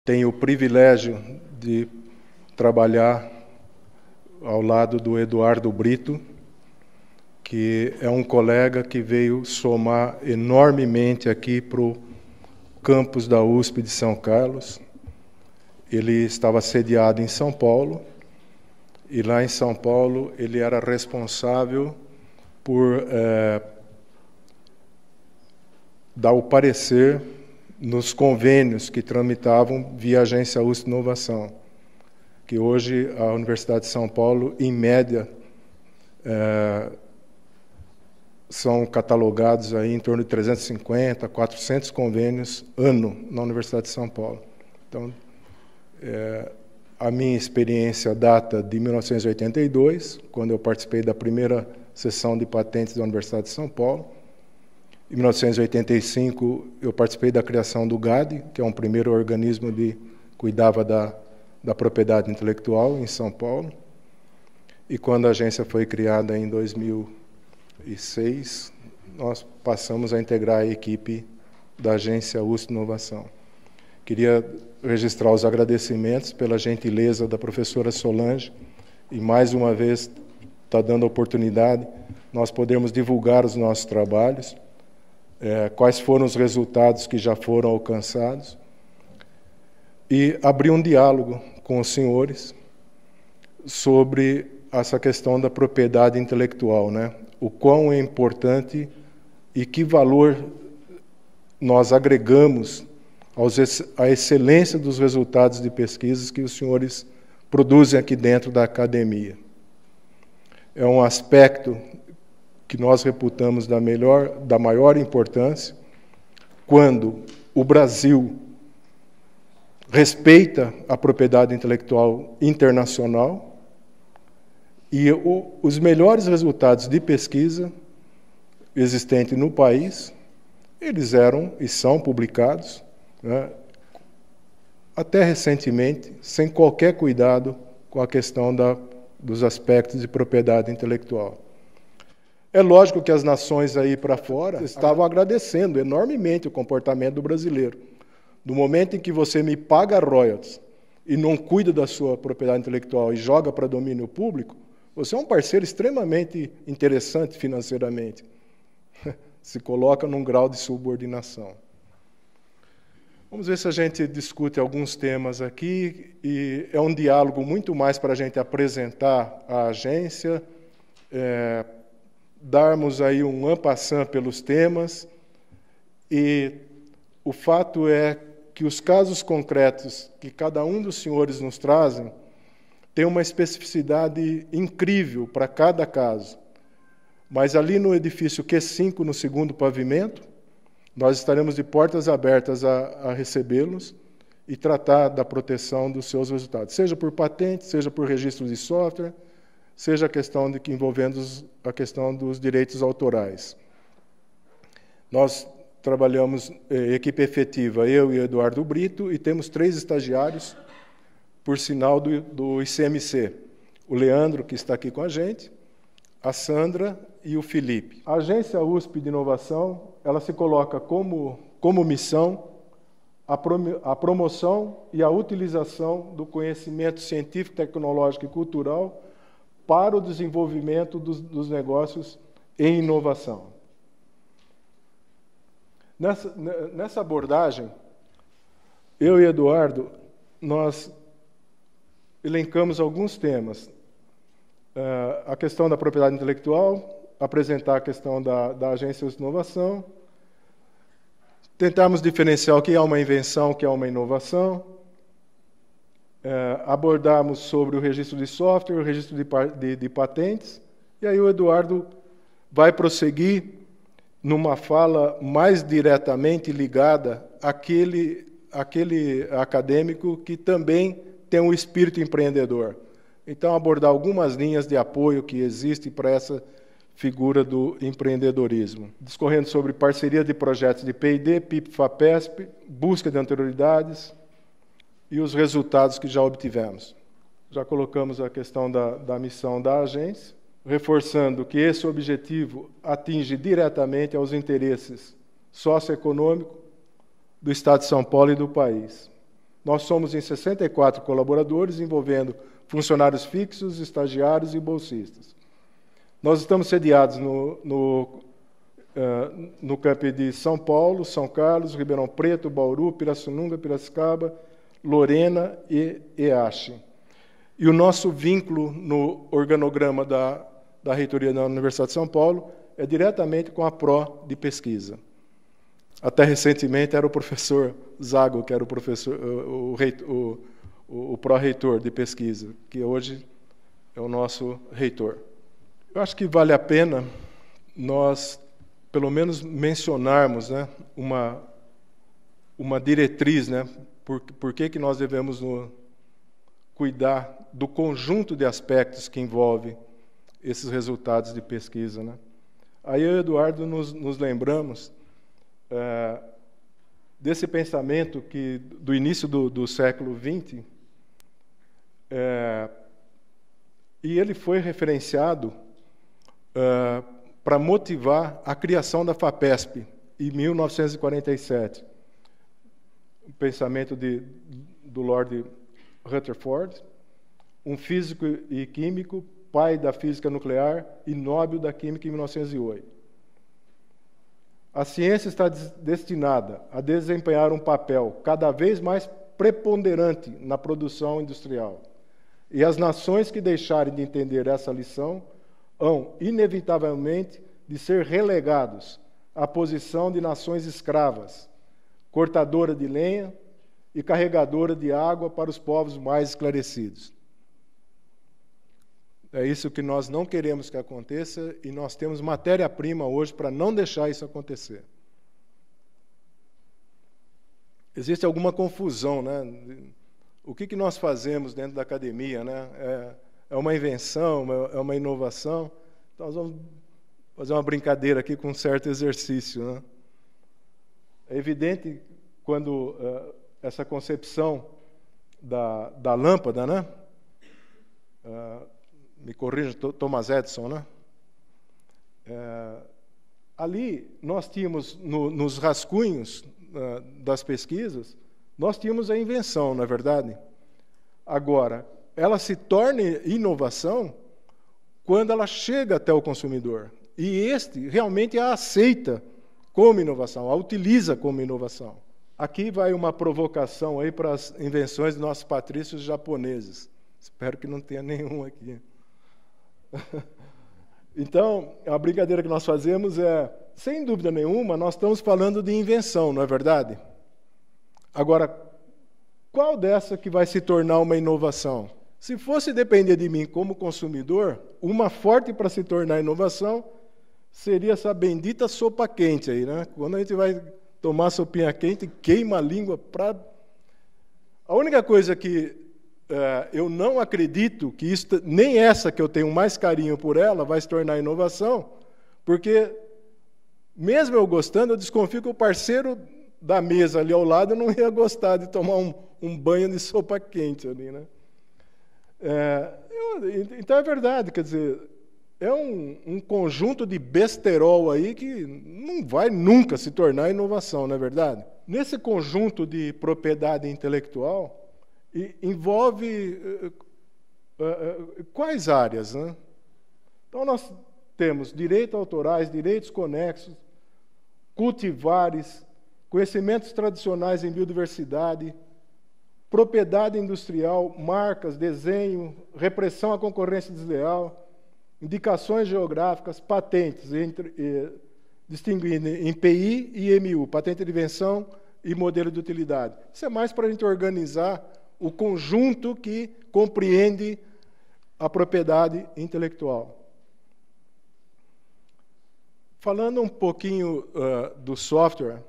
Tenho o privilégio de trabalhar ao lado do Eduardo Brito, que é um colega que veio somar enormemente aqui para o campus da USP de São Carlos. Ele estava sediado em São Paulo, e lá em São Paulo ele era responsável por dar o parecer nos convênios que tramitavam via Agência USP Inovação, que hoje a Universidade de São Paulo, em média, são catalogados aí em torno de 350, 400 convênios ano na Universidade de São Paulo. Então, a minha experiência data de 1982, quando eu participei da primeira sessão de patentes da Universidade de São Paulo. Em 1985, eu participei da criação do GAD, que é um primeiro organismo que cuidava da propriedade intelectual em São Paulo. E quando a agência foi criada em 2006, nós passamos a integrar a equipe da Agência USP Inovação. Queria registrar os agradecimentos pela gentileza da professora Solange, e mais uma vez está dando a oportunidade nós podermos divulgar os nossos trabalhos, quais foram os resultados que já foram alcançados, e abrir um diálogo com os senhores sobre essa questão da propriedade intelectual, né? O quão é importante e que valor nós agregamos à excelência dos resultados de pesquisas que os senhores produzem aqui dentro da academia. É um aspecto que nós reputamos da maior importância quando o Brasil respeita a propriedade intelectual internacional e os melhores resultados de pesquisa existentes no país, eles eram e são publicados, né, até recentemente, sem qualquer cuidado com a questão dos aspectos de propriedade intelectual. É lógico que as nações aí para fora estavam agradecendo enormemente o comportamento do brasileiro. No momento em que você me paga royalties e não cuida da sua propriedade intelectual e joga para domínio público, você é um parceiro extremamente interessante financeiramente. Se coloca num grau de subordinação. Vamos ver se a gente discute alguns temas aqui, e é um diálogo muito mais para a gente apresentar a agência, darmos aí um en passant pelos temas, e o fato é que os casos concretos que cada um dos senhores nos trazem tem uma especificidade incrível para cada caso. Mas ali no edifício Q5, no segundo pavimento, nós estaremos de portas abertas a recebê-los e tratar da proteção dos seus resultados, seja por patente, seja por registro de software, seja a questão envolvendo a questão dos direitos autorais. Nós trabalhamos equipe efetiva, eu e Eduardo Brito, e temos 3 estagiários, por sinal do ICMC. O Leandro, que está aqui com a gente, a Sandra e o Felipe. A Agência USP de Inovação, ela se coloca como missão a promoção e a utilização do conhecimento científico, tecnológico e cultural para o desenvolvimento dos negócios em inovação. Nessa abordagem, eu e Eduardo, nós elencamos alguns temas. A questão da propriedade intelectual, apresentar a questão da Agência de Inovação, tentarmos diferenciar o que é uma invenção, o que é uma inovação, abordarmos sobre o registro de software, o registro de patentes, e aí o Eduardo vai prosseguir numa fala mais diretamente ligada àquele acadêmico que também tem um espírito empreendedor. Então, abordar algumas linhas de apoio que existem para essa figura do empreendedorismo. Discorrendo sobre parceria de projetos de P&D, PIP-FAPESP, busca de anterioridades e os resultados que já obtivemos. Já colocamos a questão da missão da agência, reforçando que esse objetivo atinge diretamente aos interesses socioeconômicos do Estado de São Paulo e do país. Nós somos em 64 colaboradores, envolvendo funcionários fixos, estagiários e bolsistas. Nós estamos sediados no campi de São Paulo, São Carlos, Ribeirão Preto, Bauru, Pirassununga, Piracicaba, Lorena e Eache. E o nosso vínculo no organograma da reitoria da Universidade de São Paulo é diretamente com a Pro de pesquisa. Até recentemente era o professor Zago, que era o professor, o pró-reitor de pesquisa, que hoje é o nosso reitor. Eu acho que vale a pena nós, pelo menos, mencionarmos, né, uma diretriz, né, por que nós devemos cuidar do conjunto de aspectos que envolve esses resultados de pesquisa, né? Aí eu e o Eduardo nos lembramos desse pensamento que, do início do século XX, e ele foi referenciado para motivar a criação da FAPESP, em 1947. O pensamento do Lord Rutherford, um físico e químico, pai da física nuclear e Nobel da Química em 1908. A ciência está destinada a desempenhar um papel cada vez mais preponderante na produção industrial. E as nações que deixarem de entender essa lição hão, inevitavelmente, de ser relegados à posição de nações escravas, cortadora de lenha e carregadora de água para os povos mais esclarecidos. É isso que nós não queremos que aconteça e nós temos matéria-prima hoje para não deixar isso acontecer. Existe alguma confusão, né? O que nós fazemos dentro da academia, né? É uma invenção, é uma inovação? Então, nós vamos fazer uma brincadeira aqui com um certo exercício, né? É evidente quando essa concepção da lâmpada, né? Me corrija, Thomas Edison, né? Ali nós tínhamos, nos rascunhos das pesquisas, nós tínhamos a invenção, não é verdade? Agora, ela se torna inovação quando ela chega até o consumidor. E este realmente a aceita como inovação, a utiliza como inovação. Aqui vai uma provocação aí para as invenções dos nossos patrícios japoneses. Espero que não tenha nenhum aqui. Então, a brincadeira que nós fazemos é, sem dúvida nenhuma, nós estamos falando de invenção, não é verdade? Agora, qual dessa que vai se tornar uma inovação? Se fosse depender de mim como consumidor, uma forte para se tornar inovação seria essa bendita sopa quente aí, né? Quando a gente vai tomar sopinha quente, queima a língua para... A única coisa que eu não acredito que isso, nem essa que eu tenho mais carinho por ela, vai se tornar inovação, porque, mesmo eu gostando, eu desconfio que o parceiro da mesa ali ao lado não ia gostar de tomar um banho de sopa quente ali, né? Então é verdade, quer dizer, é um conjunto de besterol aí que não vai nunca se tornar inovação, não é verdade? Nesse conjunto de propriedade intelectual, envolve quais áreas, né? Então, nós temos direitos autorais, direitos conexos, cultivares, conhecimentos tradicionais em biodiversidade, propriedade industrial, marcas, desenho, repressão à concorrência desleal, indicações geográficas, patentes, distinguindo em PI e MU, patente de invenção e modelo de utilidade. Isso é mais para a gente organizar o conjunto que compreende a propriedade intelectual. Falando um pouquinho do software,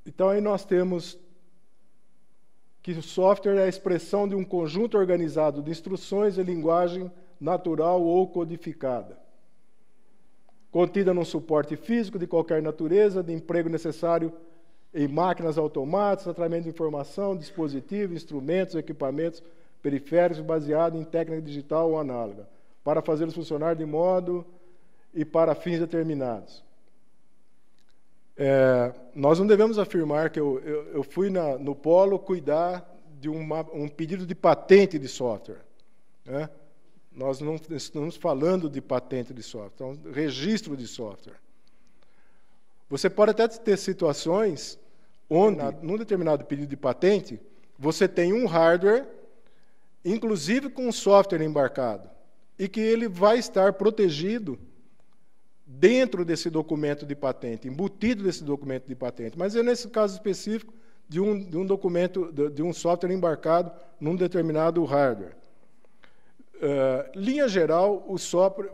então aí nós temos que o software é a expressão de um conjunto organizado de instruções e linguagem natural ou codificada, contida num suporte físico de qualquer natureza, de emprego necessário em máquinas automáticas, tratamento de informação, dispositivos, instrumentos, equipamentos periféricos baseados em técnica digital ou análoga, para fazê-los funcionar de modo e para fins determinados. Nós não devemos afirmar que eu fui no polo cuidar de um pedido de patente de software, né? Nós não estamos falando de patente de software, então, registro de software. Você pode até ter situações onde, num determinado pedido de patente, você tem um hardware, inclusive com um software embarcado, e que ele vai estar protegido dentro desse documento de patente, embutido desse documento de patente. Mas é nesse caso específico de um documento, de um software embarcado num determinado hardware. Linha geral,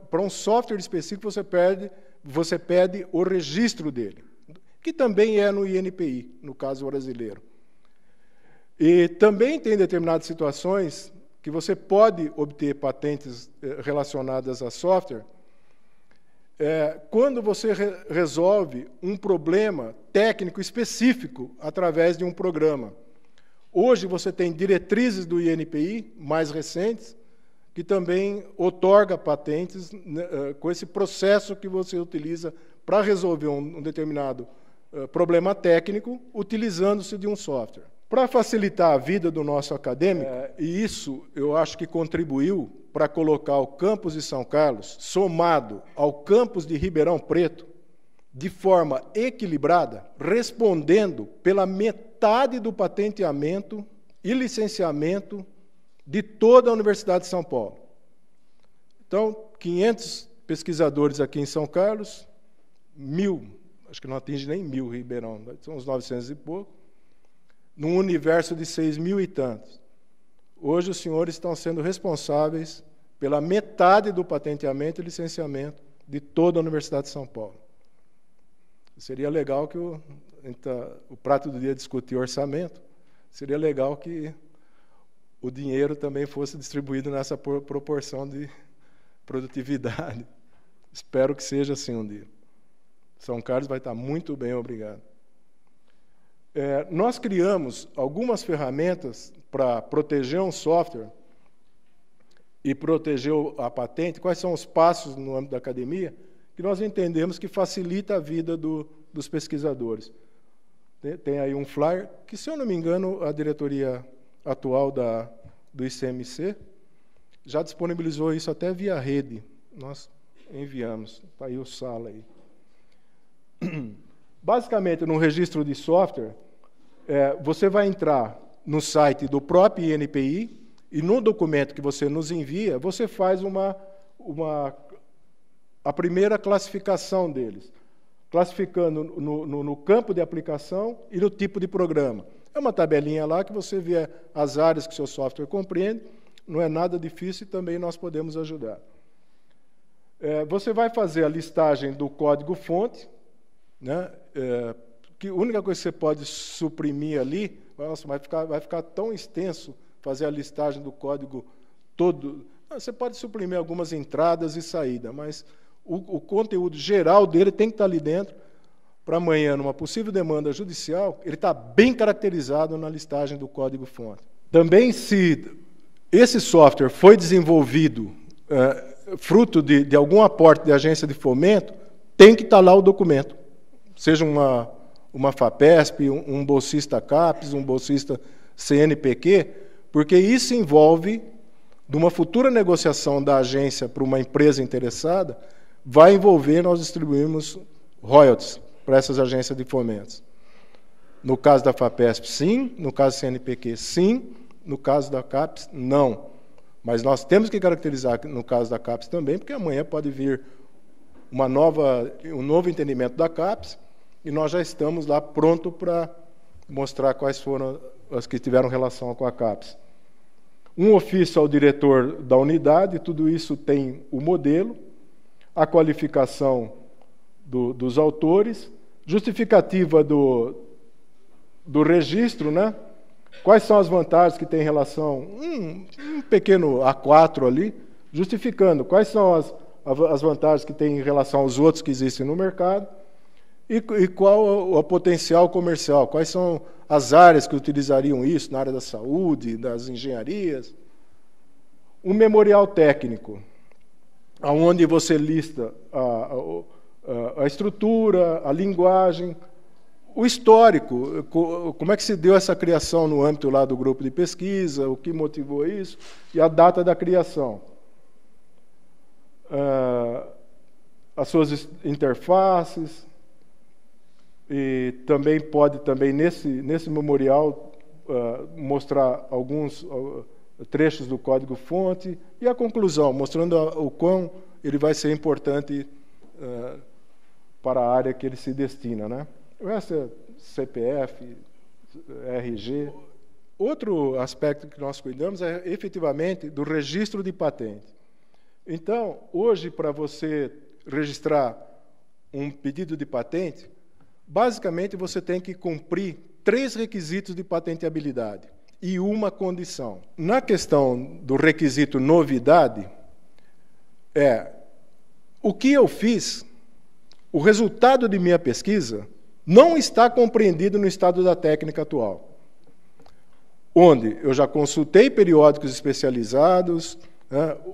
para um software específico, você pede o registro dele, que também é no INPI, no caso brasileiro. E também tem determinadas situações que você pode obter patentes relacionadas a software quando você resolve um problema técnico específico através de um programa. Hoje você tem diretrizes do INPI, mais recentes, que também outorga patentes com esse processo que você utiliza para resolver um determinado problema técnico, utilizando-se de um software. Para facilitar a vida do nosso acadêmico, e isso eu acho que contribuiu para colocar o campus de São Carlos, somado ao campus de Ribeirão Preto, de forma equilibrada, respondendo pela metade do patenteamento e licenciamento de toda a Universidade de São Paulo. Então, 500 pesquisadores aqui em São Carlos, 1.000, acho que não atinge nem 1.000 Ribeirão, são uns 900 e pouco, num universo de 6.000 e tantos. Hoje, os senhores estão sendo responsáveis pela metade do patenteamento e licenciamento de toda a Universidade de São Paulo. Seria legal que o prato do dia discutir orçamento, seria legal que o dinheiro também fosse distribuído nessa proporção de produtividade. Espero que seja assim um dia. São Carlos vai estar muito bem, obrigado. Nós criamos algumas ferramentas para proteger um software e proteger a patente. Quais são os passos no âmbito da academia que nós entendemos que facilita a vida dos pesquisadores? Tem aí um flyer que, se eu não me engano, a diretoria atual do ICMC já disponibilizou isso até via rede. Nós enviamos. Está aí o Sala aí. Basicamente, no registro de software, você vai entrar no site do próprio INPI e no documento que você nos envia, você faz a primeira classificação deles, classificando no campo de aplicação e no tipo de programa. É uma tabelinha lá que você vê as áreas que o seu software compreende, não é nada difícil e também nós podemos ajudar. Você vai fazer a listagem do código-fonte, né? Que a única coisa que você pode suprimir ali, nossa, vai ficar tão extenso fazer a listagem do código todo. Você pode suprimir algumas entradas e saídas, mas o conteúdo geral dele tem que estar ali dentro, para amanhã, numa possível demanda judicial, ele está bem caracterizado na listagem do código-fonte. Também, se esse software foi desenvolvido fruto de algum aporte de agência de fomento, tem que estar lá o documento. Seja uma FAPESP, um bolsista CAPES, um bolsista CNPq, porque isso envolve, de uma futura negociação da agência para uma empresa interessada, vai envolver nós distribuirmos royalties para essas agências de fomentos. No caso da FAPESP, sim. No caso do CNPq, sim. No caso da CAPES, não. Mas nós temos que caracterizar no caso da CAPES também, porque amanhã pode vir um novo entendimento da CAPES, e nós já estamos lá pronto para mostrar quais foram as que tiveram relação com a CAPES. Um ofício ao diretor da unidade, tudo isso tem o modelo, a qualificação dos autores, justificativa do registro, né? Quais são as vantagens que tem em relação, um pequeno A4 ali, justificando quais são as vantagens que tem em relação aos outros que existem no mercado, e qual o potencial comercial, quais são as áreas que utilizariam isso, na área da saúde, das engenharias. Um memorial técnico, onde você lista a estrutura, a linguagem, o histórico, como é que se deu essa criação no âmbito lá do grupo de pesquisa, o que motivou isso, e a data da criação. As suas interfaces, e também pode, nesse memorial, mostrar alguns trechos do código-fonte, e a conclusão, mostrando o quão ele vai ser importante para a área que ele se destina, né? Essa CPF, RG. Outro aspecto que nós cuidamos é, efetivamente, do registro de patente. Então, hoje, para você registrar um pedido de patente, basicamente você tem que cumprir 3 requisitos de patenteabilidade e uma condição. Na questão do requisito novidade, o que eu fiz, o resultado de minha pesquisa, não está compreendido no estado da técnica atual, onde eu já consultei periódicos especializados,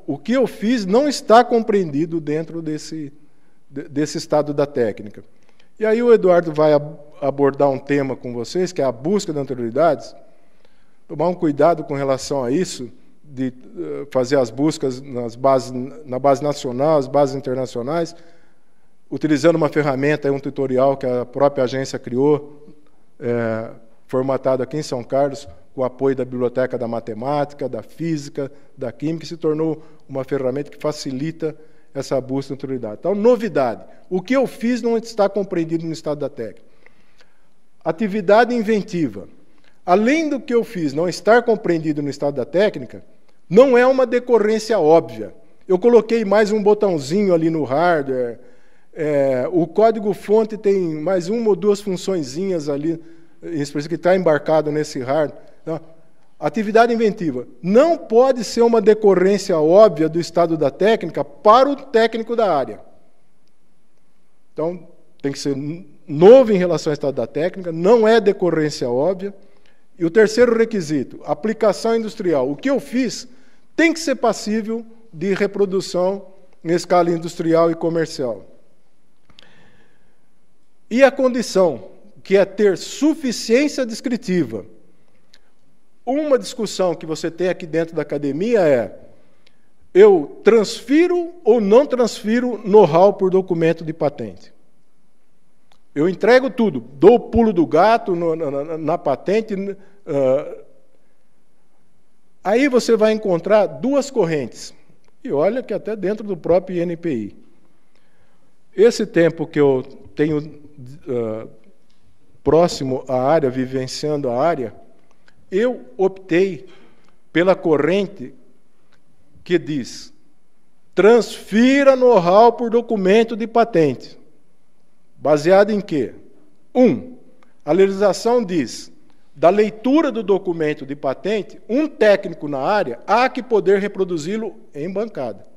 o que eu fiz não está compreendido dentro desse estado da técnica. E aí o Eduardo vai abordar um tema com vocês, que é a busca de anterioridades, tomar um cuidado com relação a isso, de fazer as buscas na base nacional, as bases internacionais, utilizando uma ferramenta, um tutorial que a própria agência criou, formatado aqui em São Carlos, com o apoio da Biblioteca da Matemática, da Física, da Química, que se tornou uma ferramenta que facilita essa busca de anterioridade. Então, novidade. O que eu fiz não está compreendido no estado da técnica. Atividade inventiva. Além do que eu fiz não estar compreendido no estado da técnica, não é uma decorrência óbvia. Eu coloquei mais um botãozinho ali no hardware, o código-fonte tem mais uma ou duas funçõezinhas ali, que está embarcado nesse hardware. Então, atividade inventiva. Não pode ser uma decorrência óbvia do estado da técnica para o técnico da área. Então, tem que ser novo em relação ao estado da técnica, não é decorrência óbvia. E o terceiro requisito, aplicação industrial. O que eu fiz tem que ser passível de reprodução em escala industrial e comercial. E a condição, que é ter suficiência descritiva. Uma discussão que você tem aqui dentro da academia é: eu transfiro ou não transfiro know-how por documento de patente? Eu entrego tudo, dou o pulo do gato na patente. Aí você vai encontrar 2 correntes. E olha que até dentro do próprio INPI. Esse tempo que eu tenho próximo à área, vivenciando a área, eu optei pela corrente que diz: transfira know-how por documento de patente. Baseado em quê? A legislação diz: da leitura do documento de patente, um técnico na área há que poder reproduzi-lo em bancada.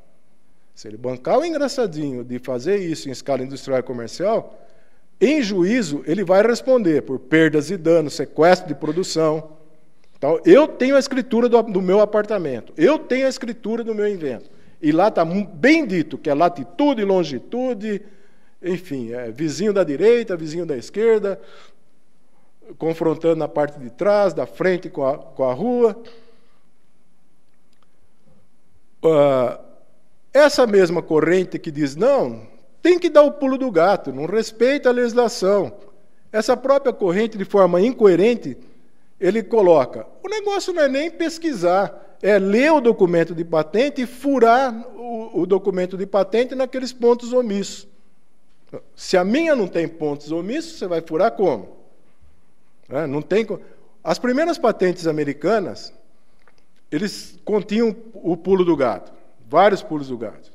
Se ele bancar o engraçadinho de fazer isso em escala industrial e comercial, em juízo ele vai responder por perdas e danos, sequestro de produção. Então, eu tenho a escritura do meu apartamento, eu tenho a escritura do meu invento. E lá está bem dito que é latitude e longitude, enfim, vizinho da direita, vizinho da esquerda, confrontando na parte de trás, da frente com a rua. Essa mesma corrente que diz: não, tem que dar o pulo do gato, não respeita a legislação. Essa própria corrente, de forma incoerente, ele coloca: o negócio não é nem pesquisar, é ler o documento de patente e furar o documento de patente naqueles pontos omissos. Se a minha não tem pontos omissos, você vai furar como? Não tem. As primeiras patentes americanas, eles continham o pulo do gato, vários pulos do gato.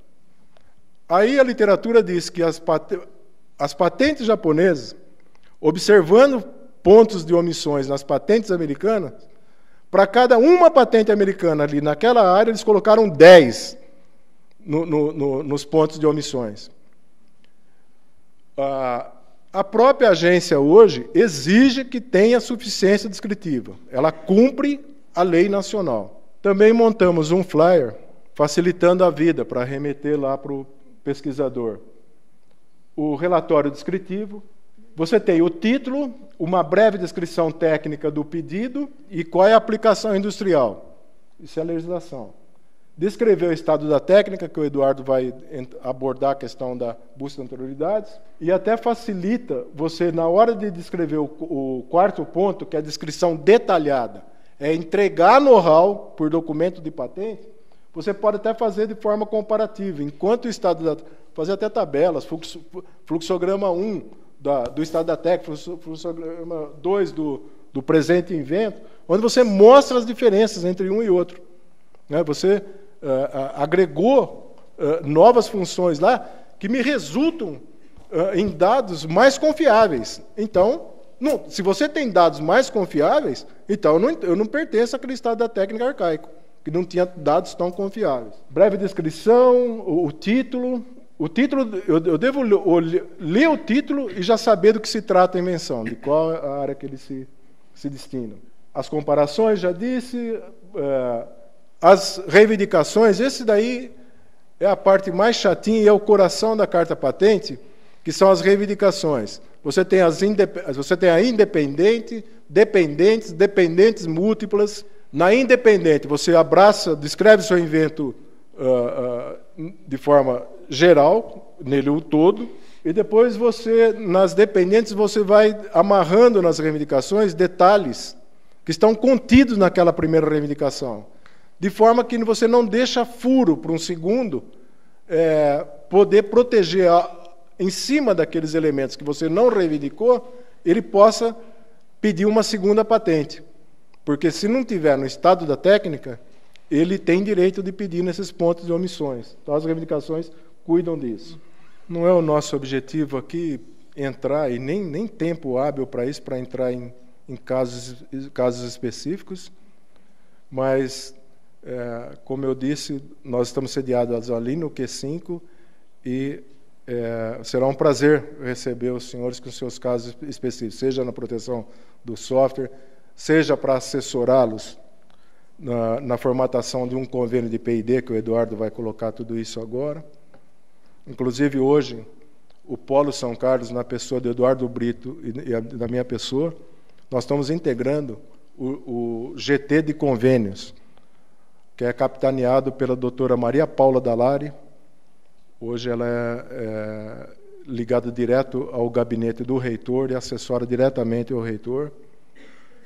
Aí a literatura diz que as patentes japonesas, observando pontos de omissões nas patentes americanas, para cada uma patente americana ali naquela área, eles colocaram 10 nos pontos de omissões. A própria agência hoje exige que tenha suficiência descritiva. Ela cumpre a lei nacional. Também montamos um flyer facilitando a vida para remeter lá para o pesquisador. O relatório descritivo, você tem o título, uma breve descrição técnica do pedido e qual é a aplicação industrial. Isso é a legislação. Descrever o estado da técnica, que o Eduardo vai abordar a questão da busca de anterioridades, e até facilita você, na hora de descrever o quarto ponto, que é a descrição detalhada, é entregar know-how por documento de patente, você pode até fazer de forma comparativa, enquanto o estado da... fazer até tabelas, fluxograma 1 do estado da técnica, fluxograma 2 do presente invento, onde você mostra as diferenças entre um e outro. Você agregou novas funções lá que me resultam em dados mais confiáveis. Então, se você tem dados mais confiáveis, então eu não pertenço àquele estado da técnica arcaico, que não tinha dados tão confiáveis. Breve descrição, o título. O título, eu devo ler o título e já saber do que se trata a invenção, de qual a área que ele se destina. As comparações, já disse, as reivindicações, esse daí é a parte mais chatinha e é o coração da carta patente, que são as reivindicações. Você tem a independente, dependentes, dependentes múltiplas. Na independente, você descreve seu invento de forma geral, nele o todo, e depois nas dependentes, você vai amarrando nas reivindicações detalhes que estão contidos naquela primeira reivindicação, de forma que você não deixa furo para um segundo poder proteger em cima daqueles elementos que você não reivindicou, ele possa pedir uma segunda patente. Porque se não tiver no estado da técnica, ele tem direito de pedir nesses pontos de omissões. Então, as reivindicações cuidam disso. Não é o nosso objetivo aqui entrar, e nem tempo hábil para isso, para entrar em casos específicos, mas, como eu disse, nós estamos sediados ali no Q5 e será um prazer receber os senhores com seus casos específicos, seja na proteção do software, seja para assessorá-los na formatação de um convênio de P&D, que o Eduardo vai colocar tudo isso agora. Inclusive, hoje, o Polo São Carlos, na pessoa do Eduardo Brito e da minha pessoa, nós estamos integrando o GT de convênios, que é capitaneado pela doutora Maria Paula Dallari. Hoje ela é ligada direto ao gabinete do reitor e assessora diretamente ao reitor.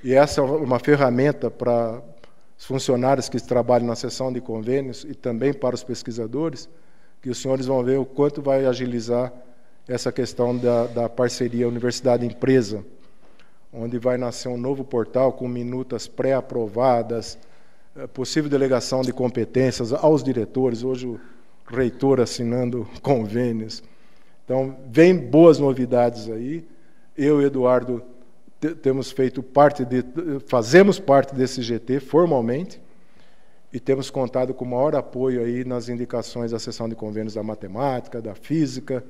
E essa é uma ferramenta para os funcionários que trabalham na seção de convênios e também para os pesquisadores, que os senhores vão ver o quanto vai agilizar essa questão da parceria universidade-empresa, onde vai nascer um novo portal com minutas pré-aprovadas, possível delegação de competências aos diretores, hoje o reitor assinando convênios. Então, vem boas novidades aí. Eu e Eduardo fazemos parte desse GT formalmente e temos contado com o maior apoio aí nas indicações da seção de convênios da matemática, da física.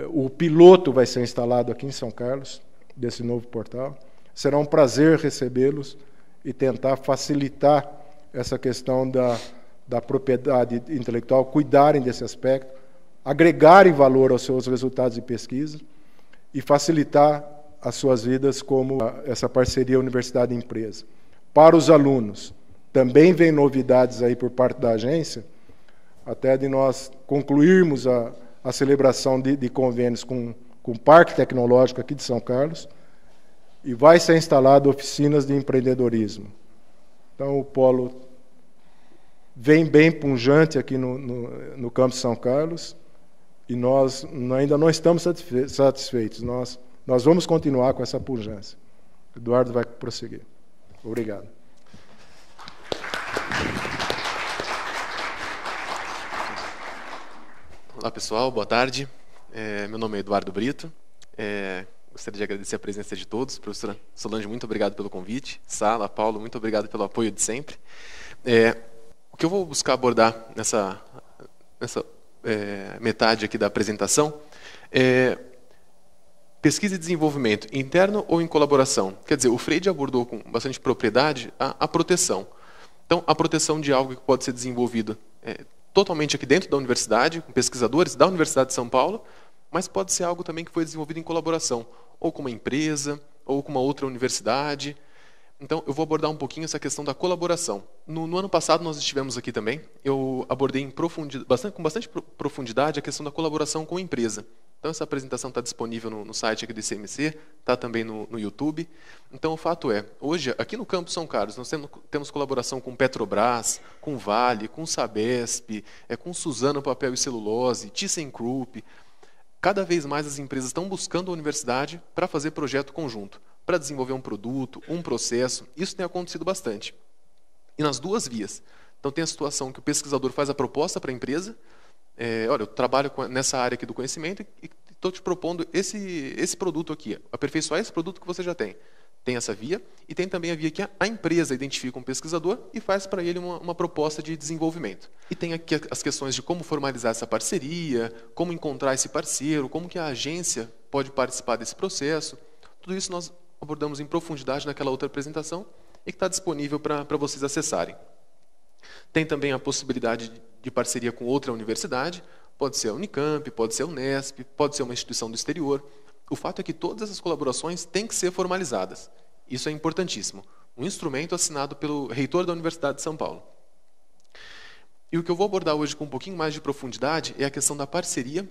O piloto vai ser instalado aqui em São Carlos, desse novo portal. Será um prazer recebê-los e tentar facilitar essa questão da propriedade intelectual, cuidarem desse aspecto, agregarem valor aos seus resultados de pesquisa e facilitar as suas vidas como essa parceria universidade-empresa. Para os alunos, também vem novidades aí por parte da agência, até de nós concluirmos a celebração de convênios com o Parque Tecnológico aqui de São Carlos, e vai ser instalado oficinas de empreendedorismo. Então, o polo vem bem pujante aqui no campus São Carlos, e nós ainda não estamos satisfeitos. Nós vamos continuar com essa pujança. Eduardo vai prosseguir. Obrigado. Olá, pessoal. Boa tarde. Meu nome é Eduardo Brito. Gostaria de agradecer a presença de todos. Professora Solange, muito obrigado pelo convite. Sala, Paulo, muito obrigado pelo apoio de sempre. O que eu vou buscar abordar nessa metade aqui da apresentação é pesquisa e desenvolvimento, interno ou em colaboração. Quer dizer, o Freire abordou com bastante propriedade a proteção. Então, a proteção de algo que pode ser desenvolvido totalmente aqui dentro da universidade, com pesquisadores da Universidade de São Paulo, mas pode ser algo também que foi desenvolvido em colaboração, ou com uma empresa, ou com uma outra universidade. Então, eu vou abordar um pouquinho essa questão da colaboração. No ano passado, nós estivemos aqui também, eu abordei com bastante profundidade a questão da colaboração com a empresa. Então, essa apresentação está disponível no site aqui do ICMC, está também no YouTube. Então, o fato é, hoje, aqui no Campus São Carlos, nós temos colaboração com Petrobras, com Vale, com Sabesp, com Suzano Papel e Celulose, ThyssenKrupp. Cada vez mais as empresas estão buscando a universidade para fazer projeto conjunto, para desenvolver um produto, um processo. Isso tem acontecido bastante. E nas duas vias. Então, tem a situação que o pesquisador faz a proposta para a empresa. Olha, eu trabalho nessa área aqui do conhecimento e estou te propondo esse produto aqui, aperfeiçoar esse produto que você já tem. Tem essa via, e tem também a via que a empresa identifica um pesquisador e faz para ele uma proposta de desenvolvimento. E tem aqui as questões de como formalizar essa parceria, como encontrar esse parceiro, como que a agência pode participar desse processo. Tudo isso nós abordamos em profundidade naquela outra apresentação e que está disponível para vocês acessarem. Tem também a possibilidade de parceria com outra universidade, pode ser a Unicamp, pode ser a Unesp, pode ser uma instituição do exterior. O fato é que todas essas colaborações têm que ser formalizadas. Isso é importantíssimo. Um instrumento assinado pelo reitor da Universidade de São Paulo. E o que eu vou abordar hoje com um pouquinho mais de profundidade é a questão da parceria,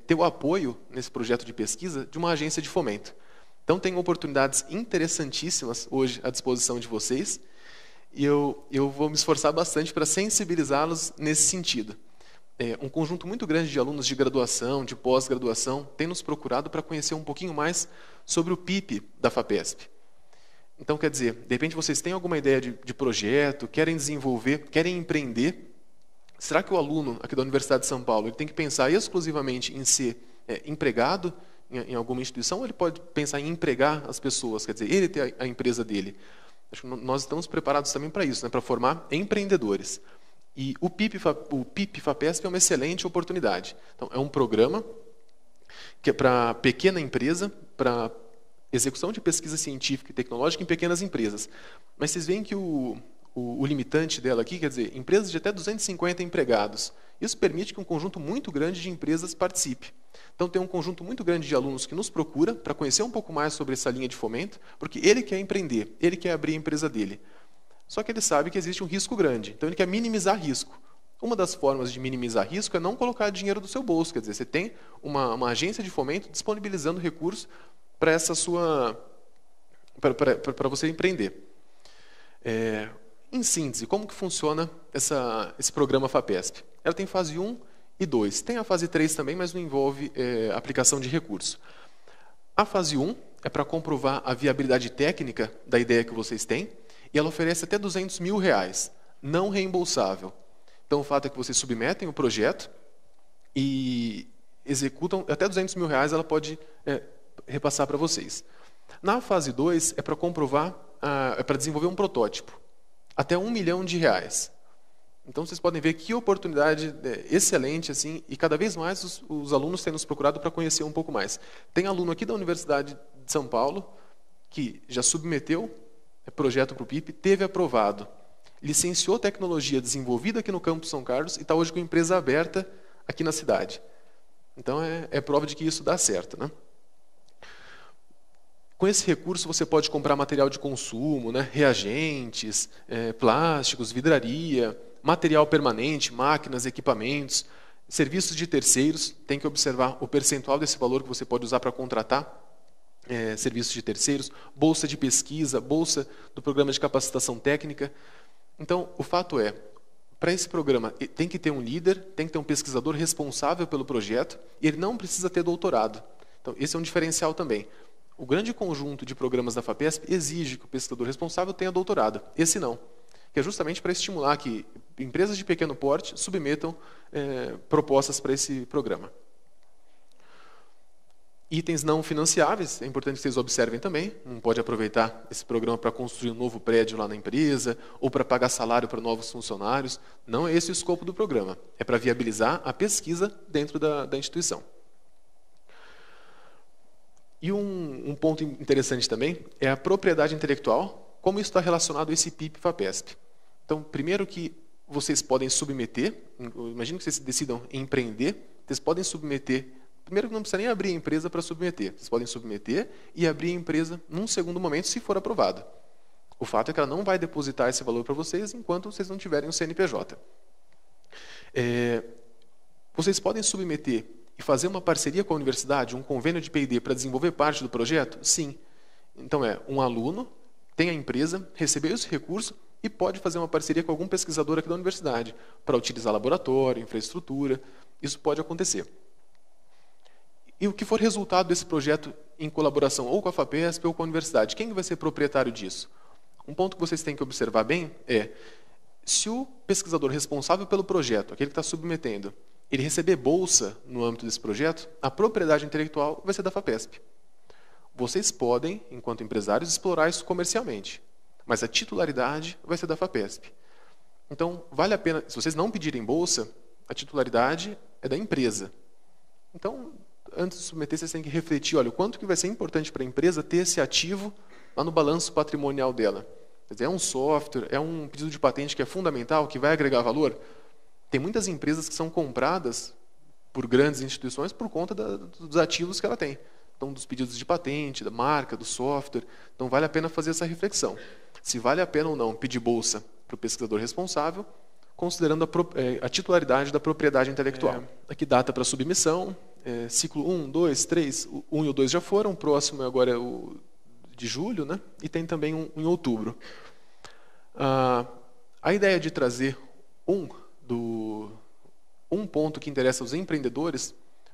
ter o apoio nesse projeto de pesquisa de uma agência de fomento. Então, tem oportunidades interessantíssimas hoje à disposição de vocês, e eu vou me esforçar bastante para sensibilizá-los nesse sentido. Um conjunto muito grande de alunos de graduação, de pós-graduação, tem nos procurado para conhecer um pouquinho mais sobre o PIP da FAPESP. Então, quer dizer, de repente vocês têm alguma ideia de projeto, querem desenvolver, querem empreender. Será que o aluno aqui da Universidade de São Paulo ele tem que pensar exclusivamente em ser empregado em alguma instituição, ou ele pode pensar em empregar as pessoas, quer dizer, ele ter a empresa dele? Acho que nós estamos preparados também para isso, para formar empreendedores. E o PIP FAPESP é uma excelente oportunidade. Então, é um programa que é para pequena empresa, para execução de pesquisa científica e tecnológica em pequenas empresas. Mas vocês veem que o limitante dela aqui, quer dizer, empresas de até 250 empregados. Isso permite que um conjunto muito grande de empresas participe. Então, tem um conjunto muito grande de alunos que nos procura para conhecer um pouco mais sobre essa linha de fomento, porque ele quer empreender, ele quer abrir a empresa dele. Só que ele sabe que existe um risco grande, então ele quer minimizar risco. Uma das formas de minimizar risco é não colocar dinheiro do seu bolso, quer dizer, você tem uma agência de fomento disponibilizando recursos para para você empreender. Em síntese, como que funciona esse programa FAPESP? Ela tem fase 1 e 2. Tem a fase 3 também, mas não envolve aplicação de recurso. A fase 1 é para comprovar a viabilidade técnica da ideia que vocês têm, e ela oferece até R$200 mil, não reembolsável. Então, o fato é que vocês submetem o projeto e executam, até R$200 mil ela pode repassar para vocês. Na fase 2, é para comprovar, é para desenvolver um protótipo, até R$1 milhão. Então, vocês podem ver que oportunidade excelente, assim, e cada vez mais os alunos têm nos procurado para conhecer um pouco mais. Tem aluno aqui da Universidade de São Paulo que já submeteu projeto para o PIP, teve aprovado, licenciou tecnologia desenvolvida aqui no Campus São Carlos e está hoje com empresa aberta aqui na cidade. Então, é prova de que isso dá certo, né? Com esse recurso, você pode comprar material de consumo, né? Reagentes, plásticos, vidraria, material permanente, máquinas, equipamentos, serviços de terceiros. Tem que observar o percentual desse valor que você pode usar para contratar serviços de terceiros, bolsa de pesquisa, bolsa do programa de capacitação técnica. Então, o fato é, para esse programa, tem que ter um líder, tem que ter um pesquisador responsável pelo projeto, e ele não precisa ter doutorado. Então, esse é um diferencial também. O grande conjunto de programas da FAPESP exige que o pesquisador responsável tenha doutorado. Esse não. Que é justamente para estimular que empresas de pequeno porte submetam propostas para esse programa. Itens não financiáveis, é importante que vocês observem também. Não pode aproveitar esse programa para construir um novo prédio lá na empresa ou para pagar salário para novos funcionários. Não é esse o escopo do programa. É para viabilizar a pesquisa dentro da instituição. E um ponto interessante também é a propriedade intelectual, como isso está relacionado a esse PIP FAPESP. Então, primeiro que vocês podem submeter, imagino que vocês decidam empreender, vocês podem submeter Primeiro que não precisa nem abrir a empresa para submeter. Vocês podem submeter e abrir a empresa num segundo momento, se for aprovado. O fato é que ela não vai depositar esse valor para vocês enquanto vocês não tiverem um CNPJ. Vocês podem submeter e fazer uma parceria com a universidade, um convênio de P&D para desenvolver parte do projeto? Sim. Então, um aluno tem a empresa, recebeu esse recurso e pode fazer uma parceria com algum pesquisador aqui da universidade para utilizar laboratório, infraestrutura. Isso pode acontecer. E o que for resultado desse projeto em colaboração ou com a FAPESP ou com a universidade, quem vai ser proprietário disso? Um ponto que vocês têm que observar bem é, se o pesquisador responsável pelo projeto, aquele que está submetendo, ele receber bolsa no âmbito desse projeto, a propriedade intelectual vai ser da FAPESP. Vocês podem, enquanto empresários, explorar isso comercialmente, mas a titularidade vai ser da FAPESP. Então, vale a pena, se vocês não pedirem bolsa, a titularidade é da empresa. Então, antes de submeter, vocês têm que refletir, olha, o quanto que vai ser importante para a empresa ter esse ativo lá no balanço patrimonial dela. Quer dizer, é um software, é um pedido de patente que é fundamental, que vai agregar valor. Tem muitas empresas que são compradas por grandes instituições por conta dos ativos que ela tem. Então, dos pedidos de patente, da marca, do software. Então, vale a pena fazer essa reflexão. Se vale a pena ou não pedir bolsa para o pesquisador responsável, considerando a titularidade da propriedade intelectual. Aqui data para submissão, ciclo 1, 2, 3, o 1 e o 2 já foram, o próximo agora é o de julho, né? E tem também um em outubro. A ideia de trazer um ponto que interessa aos empreendedores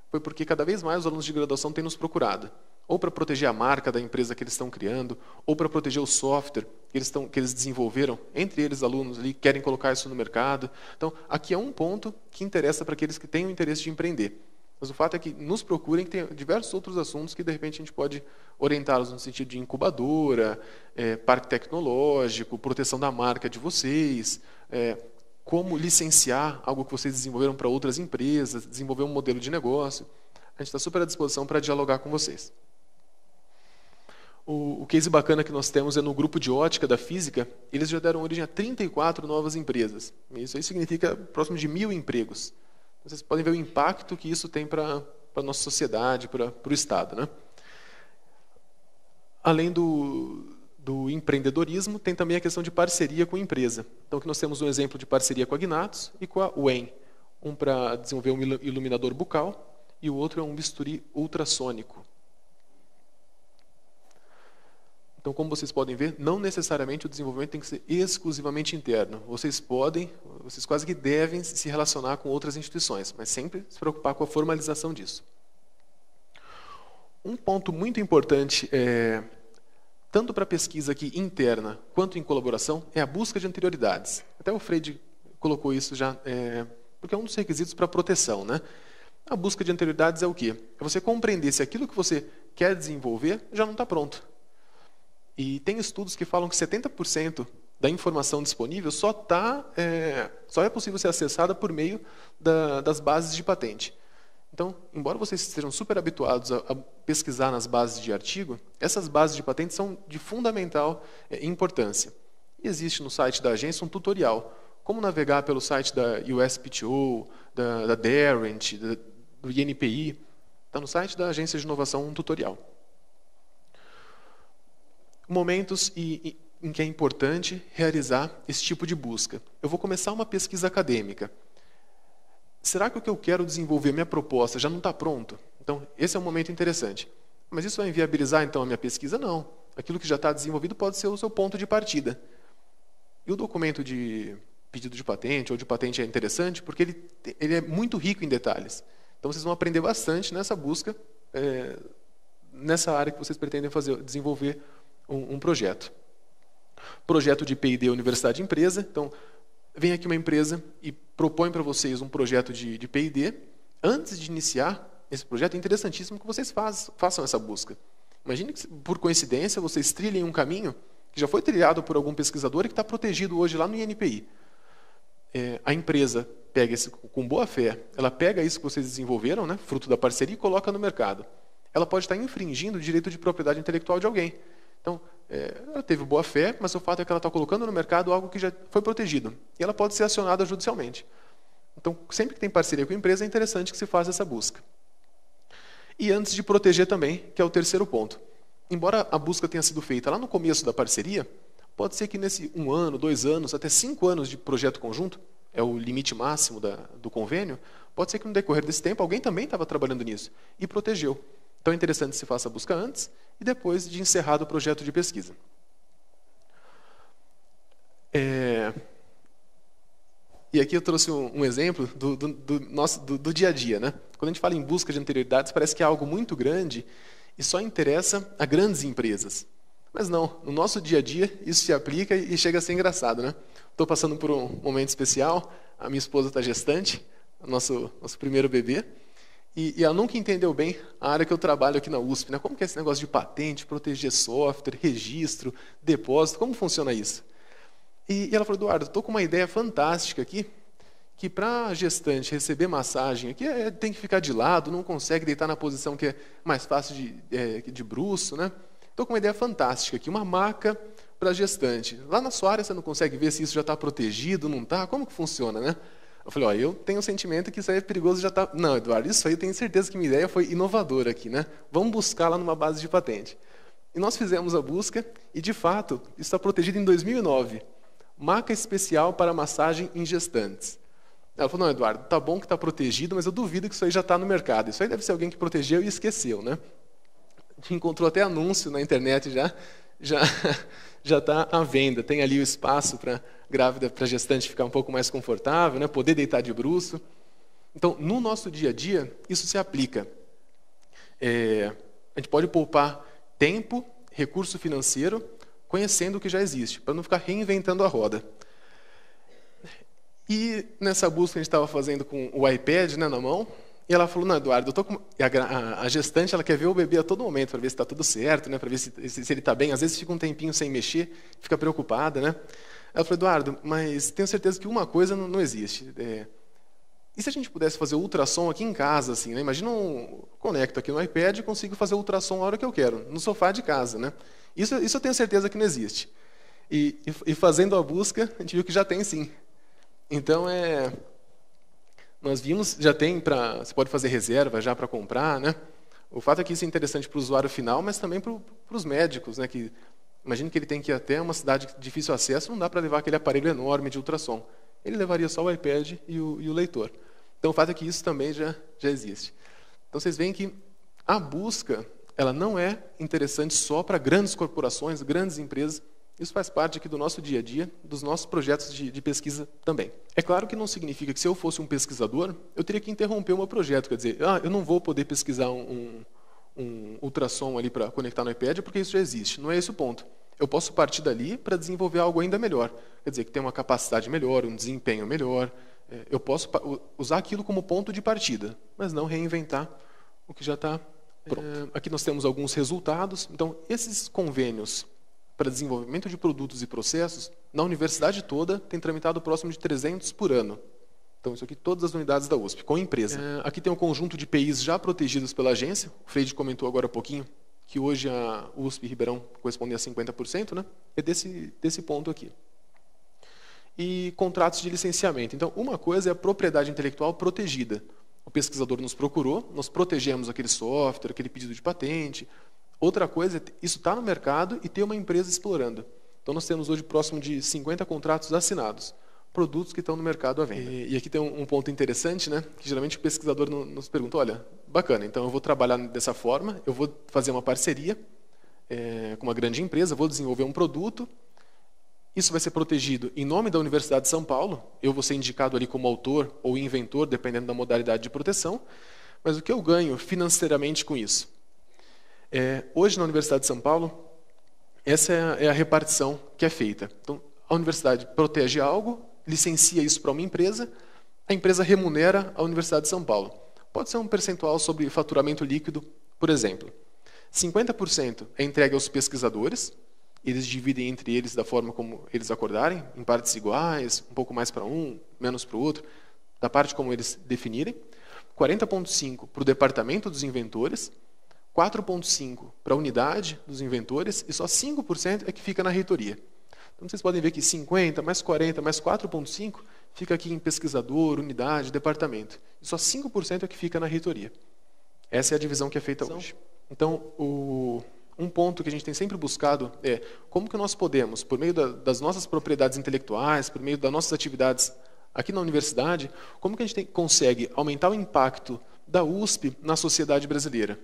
foi porque cada vez mais os alunos de graduação têm nos procurado, ou para proteger a marca da empresa que eles estão criando, ou para proteger o software que eles desenvolveram, entre eles alunos ali querem colocar isso no mercado. Então, aqui é um ponto que interessa para aqueles que têm o interesse de empreender. Mas o fato é que nos procurem, que tem diversos outros assuntos que, de repente, a gente pode orientá-los no sentido de incubadora, parque tecnológico, proteção da marca de vocês, como licenciar algo que vocês desenvolveram para outras empresas, desenvolver um modelo de negócio. A gente está super à disposição para dialogar com vocês. O case bacana que nós temos é no grupo de ótica da física, eles já deram origem a 34 novas empresas. Isso aí significa próximo de 1.000 empregos. Vocês podem ver o impacto que isso tem para a nossa sociedade, para o Estado, né? Além do empreendedorismo, tem também a questão de parceria com a empresa. Então, aqui nós temos um exemplo de parceria com a Gnatos e com a UEM. Um para desenvolver um iluminador bucal e o outro é um bisturi ultrassônico. Então, como vocês podem ver, não necessariamente o desenvolvimento tem que ser exclusivamente interno. Vocês quase que devem se relacionar com outras instituições, mas sempre se preocupar com a formalização disso. Um ponto muito importante, tanto para a pesquisa aqui interna quanto em colaboração, é a busca de anterioridades. Até o Freire colocou isso já, porque é um dos requisitos para a proteção, né? A busca de anterioridades é o quê? É você compreender se aquilo que você quer desenvolver já não está pronto. E tem estudos que falam que 70% da informação disponível só é possível ser acessada por meio das bases de patente. Então, embora vocês estejam super habituados a pesquisar nas bases de artigo, essas bases de patente são de fundamental importância. E existe no site da agência um tutorial. Como navegar pelo site da USPTO, da Darent, do INPI. Está no site da Agência de Inovação um tutorial. Momentos em que é importante realizar esse tipo de busca. Eu vou começar uma pesquisa acadêmica. Será que o que eu quero desenvolver, minha proposta, já não está pronto? Então, esse é um momento interessante. Mas isso vai inviabilizar, então, a minha pesquisa? Não. Aquilo que já está desenvolvido pode ser o seu ponto de partida. E o documento de pedido de patente ou de patente é interessante porque ele é muito rico em detalhes. Então, vocês vão aprender bastante nessa busca, nessa área que vocês pretendem desenvolver um projeto. Projeto de P&D Universidade Empresa. Então, vem aqui uma empresa e propõe para vocês um projeto de P&D. Antes de iniciar esse projeto, é interessantíssimo que vocês façam essa busca. Imagine que, por coincidência, vocês trilhem um caminho que já foi trilhado por algum pesquisador e que está protegido hoje lá no INPI. A empresa pega isso com boa fé, ela pega isso que vocês desenvolveram, né, fruto da parceria, e coloca no mercado. Ela pode estar infringindo o direito de propriedade intelectual de alguém. Então, ela teve boa fé, mas o fato é que ela está colocando no mercado algo que já foi protegido. E ela pode ser acionada judicialmente. Então, sempre que tem parceria com a empresa, é interessante que se faça essa busca. E antes de proteger também, que é o terceiro ponto. Embora a busca tenha sido feita lá no começo da parceria, pode ser que nesse 1 ano, 2 anos, até 5 anos de projeto conjunto, é o limite máximo do convênio, pode ser que no decorrer desse tempo alguém também estava trabalhando nisso e protegeu. Então é interessante que se faça a busca antes e depois de encerrado o projeto de pesquisa. E aqui eu trouxe um exemplo do dia a dia, né? Quando a gente fala em busca de anterioridades, parece que é algo muito grande e só interessa a grandes empresas. Mas não, no nosso dia a dia isso se aplica e chega a ser engraçado, né? Estou passando por um momento especial, a minha esposa está gestante, nosso primeiro bebê, e ela nunca entendeu bem a área que eu trabalho aqui na USP, né? Como que é esse negócio de patente, proteger software, registro, depósito, como funciona isso? E ela falou, Eduardo, estou com uma ideia fantástica aqui, que para a gestante receber massagem aqui tem que ficar de lado, não consegue deitar na posição que é mais fácil de bruço, né? Estou com uma ideia fantástica aqui, uma maca para gestante. Lá na sua área você não consegue ver se isso já está protegido, não está? Como que funciona, né? Eu falei, eu tenho um sentimento que isso aí é perigoso, já está... Não, Eduardo, isso aí eu tenho certeza que minha ideia foi inovadora aqui, né? Vamos buscar lá numa base de patente. E nós fizemos a busca e, de fato, isso está protegido em 2009. Maca especial para massagem em gestantes. Ela falou, não, Eduardo, tá bom que está protegido, mas eu duvido que isso aí já está no mercado. Isso aí deve ser alguém que protegeu e esqueceu, né? A gente encontrou até anúncio na internet já está à venda. Tem ali o espaço para grávida, para gestante ficar um pouco mais confortável, né? Poder deitar de bruço. Então, no nosso dia a dia, isso se aplica. A gente pode poupar tempo, recurso financeiro, conhecendo o que já existe, para não ficar reinventando a roda. E nessa busca que a gente estava fazendo com o iPad, né, na mão, e ela falou, não, Eduardo, a gestante ela quer ver o bebê a todo momento, para ver se está tudo certo, né, para ver se ele está bem. Às vezes fica um tempinho sem mexer, fica preocupada, né? Ela falou, Eduardo, mas tenho certeza que uma coisa não existe. E se a gente pudesse fazer ultrassom aqui em casa, assim, né? Imagina conecto aqui no iPad e consigo fazer ultrassom a hora que eu quero, no sofá de casa, né? Isso eu tenho certeza que não existe. E fazendo a busca, a gente viu que já tem sim. Então, nós vimos, já tem você pode fazer reserva já para comprar, né? O fato é que isso é interessante para o usuário final, mas também para os médicos, né? Que, imagina que ele tem que ir até uma cidade de difícil acesso, não dá para levar aquele aparelho enorme de ultrassom. Ele levaria só o iPad e o leitor. Então, o fato é que isso também já existe. Então, vocês veem que a busca ela não é interessante só para grandes corporações, grandes empresas. Isso faz parte aqui do nosso dia a dia, dos nossos projetos de pesquisa também. É claro que não significa que se eu fosse um pesquisador, eu teria que interromper o meu projeto. Quer dizer, eu não vou poder pesquisar um ultrassom ali para conectar no iPad, porque isso já existe. Não é esse o ponto. Eu posso partir dali para desenvolver algo ainda melhor. Quer dizer, que tem uma capacidade melhor, um desempenho melhor. Eu posso usar aquilo como ponto de partida, mas não reinventar o que já está pronto. Aqui nós temos alguns resultados. Então, esses convênios para desenvolvimento de produtos e processos, na universidade toda, tem tramitado próximo de 300 por ano. Então, isso aqui, todas as unidades da USP, com empresa. Aqui tem um conjunto de PIs já protegidos pela agência. O Freire comentou agora há pouquinho que hoje a USP e Ribeirão correspondem a 50%, né? É desse ponto aqui. E contratos de licenciamento. Então, uma coisa é a propriedade intelectual protegida. O pesquisador nos procurou, nós protegemos aquele software, aquele pedido de patente. Outra coisa é isso está no mercado e ter uma empresa explorando. Então, nós temos hoje próximo de 50 contratos assinados, produtos que estão no mercado à venda. E aqui tem um ponto interessante, né? Que geralmente o pesquisador nos pergunta, olha, bacana, então eu vou trabalhar dessa forma, eu vou fazer uma parceria com uma grande empresa, vou desenvolver um produto, isso vai ser protegido em nome da Universidade de São Paulo, eu vou ser indicado ali como autor ou inventor, dependendo da modalidade de proteção, mas o que eu ganho financeiramente com isso? Hoje, na Universidade de São Paulo, essa é a repartição que é feita. Então, a universidade protege algo, licencia isso para uma empresa, a empresa remunera a Universidade de São Paulo. Pode ser um percentual sobre faturamento líquido, por exemplo. 50% é entregue aos pesquisadores, eles dividem entre eles da forma como eles acordarem, em partes iguais, um pouco mais para um, menos para o outro, da parte como eles definirem. 40,5% para o departamento dos inventores, 4,5% para a unidade dos inventores e só 5% é que fica na reitoria. Então, vocês podem ver que 50, mais 40, mais 4,5% fica aqui em pesquisador, unidade, departamento. E só 5% é que fica na reitoria. Essa é a divisão que é feita hoje. Então, um ponto que a gente tem sempre buscado é como que nós podemos, por meio das nossas propriedades intelectuais, por meio das nossas atividades aqui na universidade, como que a gente consegue aumentar o impacto da USP na sociedade brasileira.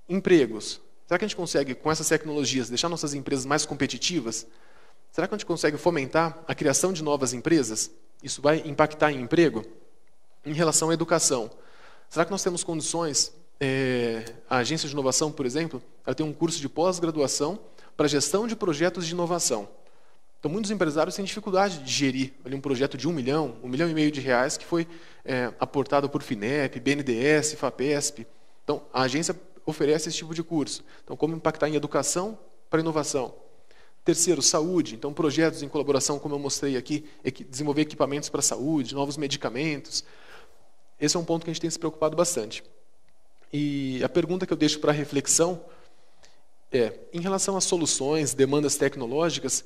Empregos. Será que a gente consegue, com essas tecnologias, deixar nossas empresas mais competitivas? Será que a gente consegue fomentar a criação de novas empresas? Isso vai impactar em emprego? Em relação à educação, será que nós temos condições? A agência de inovação, por exemplo, ela tem um curso de pós-graduação para gestão de projetos de inovação. Então, muitos empresários têm dificuldade de gerir ali um projeto de 1 milhão, R$1,5 milhão de reais, que foi aportado por FINEP, BNDES, FAPESP. Então, a agência oferece esse tipo de curso. Então, como impactar em educação para inovação. Terceiro, saúde. Então, projetos em colaboração, como eu mostrei aqui, desenvolver equipamentos para a saúde, novos medicamentos. Esse é um ponto que a gente tem se preocupado bastante. E a pergunta que eu deixo para reflexão é, em relação às soluções, demandas tecnológicas,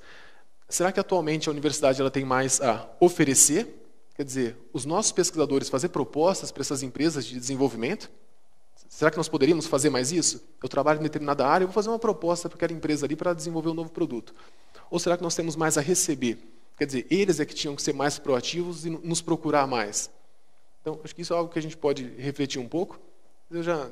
será que atualmente a universidade ela tem mais a oferecer? Quer dizer, os nossos pesquisadores fazer propostas para essas empresas de desenvolvimento? Será que nós poderíamos fazer mais isso? Eu trabalho em determinada área, eu vou fazer uma proposta para aquela empresa ali para desenvolver um novo produto. Ou será que nós temos mais a receber? Quer dizer, eles é que tinham que ser mais proativos e nos procurar mais. Então, acho que isso é algo que a gente pode refletir um pouco. Eu já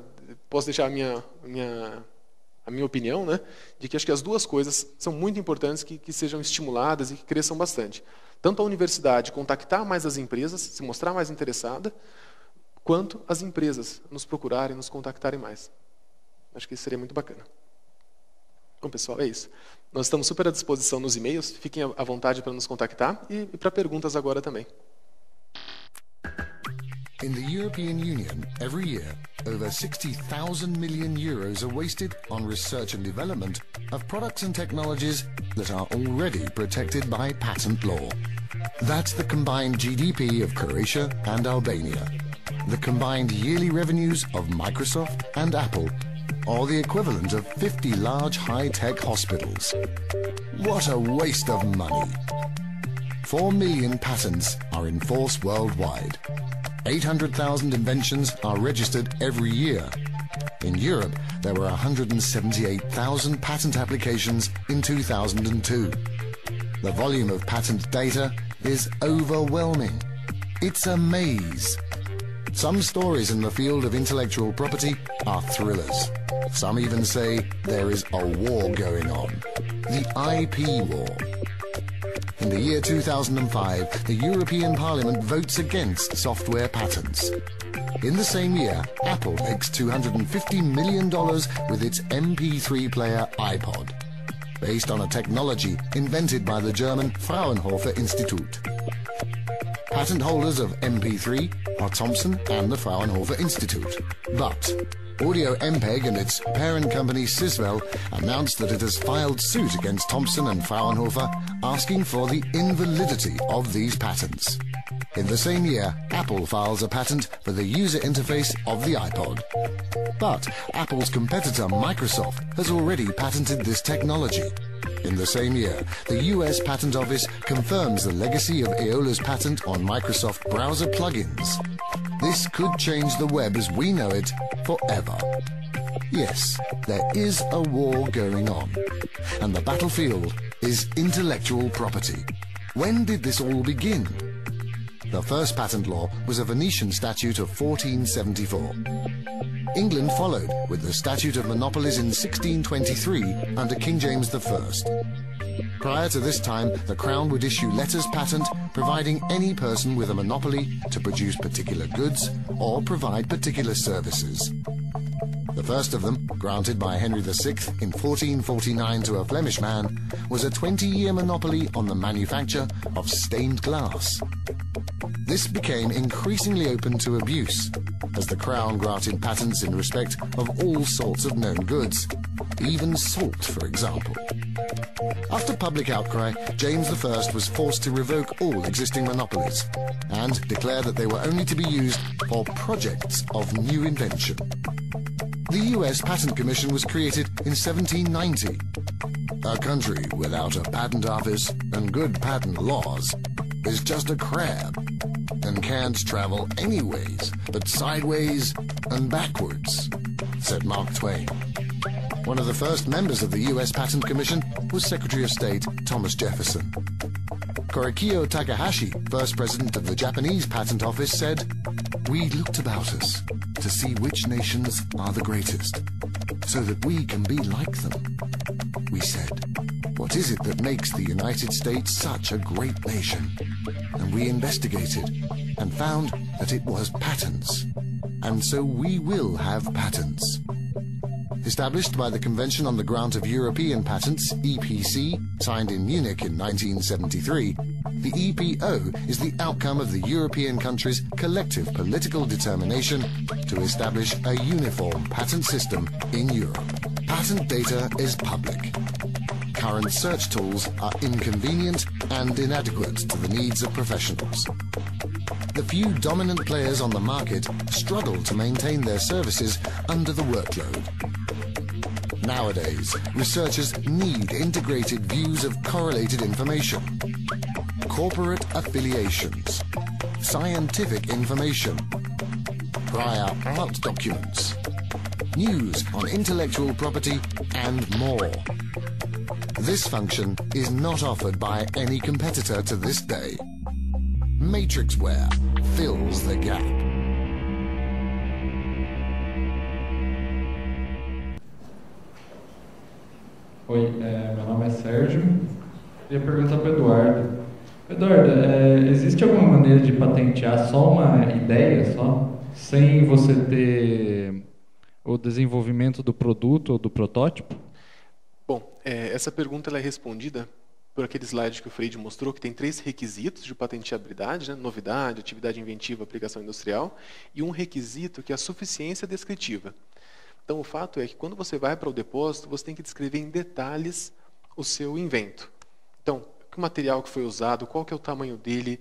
posso deixar a minha opinião, né, de que acho que as duas coisas são muito importantes que sejam estimuladas e que cresçam bastante. Tanto a universidade contactar mais as empresas, se mostrar mais interessada, quanto as empresas nos procurarem, nos contactarem mais. Acho que isso seria muito bacana. Bom, pessoal, é isso. Nós estamos super à disposição nos e-mails, fiquem à vontade para nos contactar e para perguntas agora também. In the European Union, every year, over 60,000 million euros are wasted on research and development of products and technologies that are already protected by patent law. That's the combined GDP of Croatia and Albania, the combined yearly revenues of Microsoft and Apple, or the equivalent of 50 large high-tech hospitals. What a waste of money! 4 million patents are in force worldwide. 800,000 inventions are registered every year. In Europe, there were 178,000 patent applications in 2002. The volume of patent data is overwhelming. It's a maze. Some stories in the field of intellectual property are thrillers. Some even say there is a war going on. The IP war. In the year 2005, the European Parliament votes against software patents. In the same year, Apple makes $250 million with its MP3 player iPod, based on a technology invented by the German Fraunhofer Institute. Patent holders of MP3 are Thomson and the Fraunhofer Institute. But Audio MPEG and its parent company Sysvel announced that it has filed suit against Thomson and Fraunhofer, asking for the invalidity of these patents. In the same year, Apple files a patent for the user interface of the iPod. But Apple's competitor Microsoft has already patented this technology. In the same year, the US Patent Office confirms the legacy of Aeola's patent on Microsoft browser plugins. This could change the web as we know it forever. Yes, there is a war going on, and the battlefield is intellectual property. When did this all begin? The first patent law was a Venetian statute of 1474. England followed with the Statute of Monopolies in 1623 under King James I. Prior to this time, the Crown would issue letters patent providing any person with a monopoly to produce particular goods or provide particular services. The first of them, granted by Henry VI in 1449 to a Flemish man, was a 20-year monopoly on the manufacture of stained glass. This became increasingly open to abuse, as the Crown granted patents in respect of all sorts of known goods, even salt, for example. After public outcry, James I was forced to revoke all existing monopolies and declare that they were only to be used for projects of new invention. The US Patent Commission was created in 1790. A country without a patent office and good patent laws is just a crab and can't travel anyways but sideways and backwards. said Mark Twain. One of the first members of the US Patent Commission was Secretary of State Thomas Jefferson. Korekiyo Takahashi, first president of the Japanese Patent Office, said, "We looked about us to see which nations are the greatest, so that we can be like them. We said, what is it that makes the United States such a great nation? And we investigated and found that it was patents. And so we will have patents." Established by the Convention on the Grant of European Patents, EPC, signed in Munich in 1973, the EPO is the outcome of the European countries' collective political determination to establish a uniform patent system in Europe. Patent data is public. Current search tools are inconvenient and inadequate to the needs of professionals. The few dominant players on the market struggle to maintain their services under the workload. Nowadays, researchers need integrated views of correlated information, corporate affiliations, scientific information, prior art documents, news on intellectual property, and more. This function is not offered by any competitor to this day. Matrixware fills the gap. Oi, meu nome é Sérgio. Queria perguntar para o Eduardo. Eduardo, existe alguma maneira de patentear só uma ideia, sem você ter o desenvolvimento do produto ou do protótipo? Bom, essa pergunta ela é respondida por aquele slide que o Freire mostrou, que tem 3 requisitos de patenteabilidade, né? Novidade, atividade inventiva, aplicação industrial, e um requisito que é a suficiência descritiva. Então, o fato é que quando você vai para o depósito, você tem que descrever em detalhes o seu invento. Então, que material que foi usado, qual que é o tamanho dele,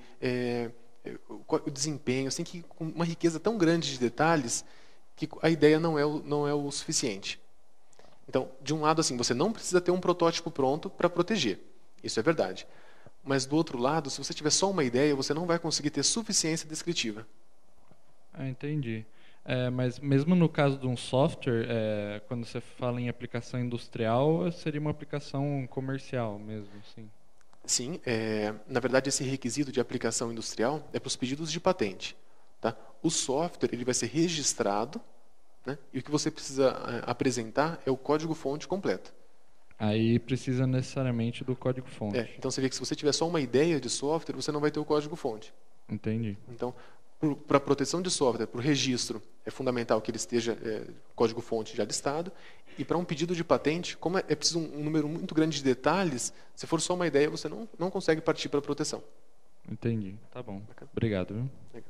o desempenho, assim, que com uma riqueza tão grande de detalhes que a ideia não é o suficiente. Então, de um lado, assim, você não precisa ter um protótipo pronto para proteger. Isso é verdade. Mas, do outro lado, se você tiver só uma ideia, você não vai conseguir ter suficiência descritiva. Entendi. Mas mesmo no caso de um software, quando você fala em aplicação industrial, seria uma aplicação comercial mesmo, sim? Sim. Na verdade, esse requisito de aplicação industrial é para os pedidos de patente. Tá? O software ele vai ser registrado, né? E o que você precisa apresentar é o código-fonte completo. Aí precisa necessariamente do código-fonte. Então você vê que se você tiver só uma ideia de software, você não vai ter o código-fonte. Entendi. Então, para a proteção de software, para o registro, é fundamental que ele esteja código-fonte já listado. E para um pedido de patente, como é preciso um número muito grande de detalhes, se for só uma ideia, você não consegue partir para a proteção. Entendi. Tá bom. Obrigado. Viu?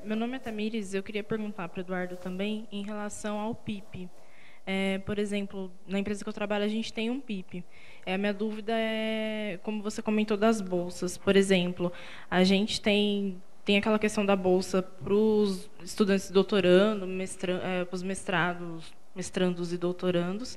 Meu nome é Tamires, eu queria perguntar para o Eduardo também em relação ao PIP. Por exemplo, na empresa que eu trabalho, a gente tem um PIP. A minha dúvida é, como você comentou, das bolsas. Por exemplo, a gente tem aquela questão da bolsa para os estudantes doutorando, para os mestrandos e doutorandos,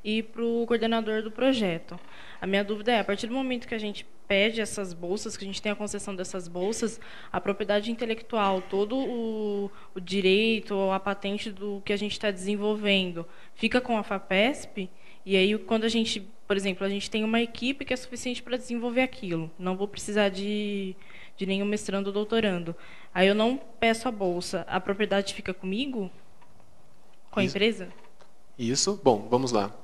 e para o coordenador do projeto. A minha dúvida é, a partir do momento que a gente pede essas bolsas, que a gente tem a concessão dessas bolsas, a propriedade intelectual, todo o direito, a patente do que a gente está desenvolvendo, fica com a FAPESP, e aí quando a gente, por exemplo, a gente tem uma equipe que é suficiente para desenvolver aquilo, não vou precisar de nenhum mestrando ou doutorando. Aí eu não peço a bolsa, a propriedade fica comigo? Com a empresa? Isso. Bom, vamos lá.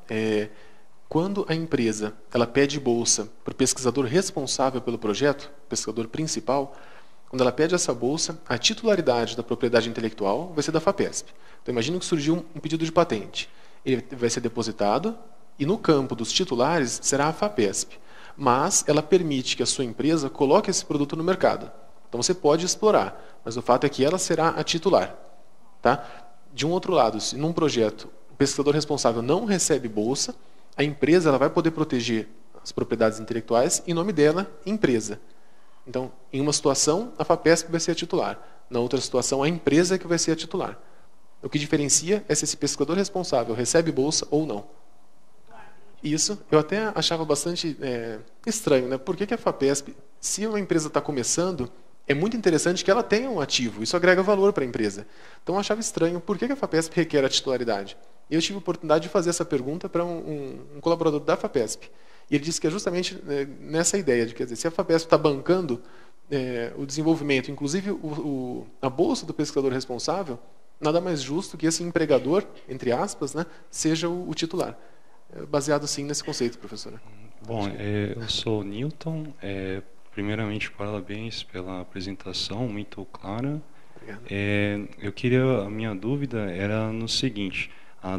Quando a empresa ela pede bolsa para o pesquisador responsável pelo projeto, pesquisador principal, quando ela pede essa bolsa, a titularidade da propriedade intelectual vai ser da FAPESP. Então, imagina que surgiu um pedido de patente. Ele vai ser depositado e no campo dos titulares será a FAPESP. Mas ela permite que a sua empresa coloque esse produto no mercado. Então, você pode explorar, mas o fato é que ela será a titular. Tá? De um outro lado, se num projeto o pesquisador responsável não recebe bolsa, a empresa ela vai poder proteger as propriedades intelectuais em nome dela, empresa. Então, em uma situação, a FAPESP vai ser a titular. Na outra situação, a empresa é que vai ser a titular. O que diferencia é se esse pesquisador responsável recebe bolsa ou não. Isso, eu até achava bastante estranho, né? Por que a FAPESP, se uma empresa está começando, é muito interessante que ela tenha um ativo, isso agrega valor para a empresa. Então eu achava estranho, por que a FAPESP requer a titularidade? E eu tive a oportunidade de fazer essa pergunta para um colaborador da FAPESP. E ele disse que é justamente nessa ideia de, quer dizer, se a FAPESP está bancando o desenvolvimento, inclusive a bolsa do pesquisador responsável, nada mais justo que esse empregador, entre aspas, né, seja o titular. Baseado, sim, nesse conceito, professora. Bom, eu sou o Newton. Primeiramente, parabéns pela apresentação, muito clara. A minha dúvida era no seguinte: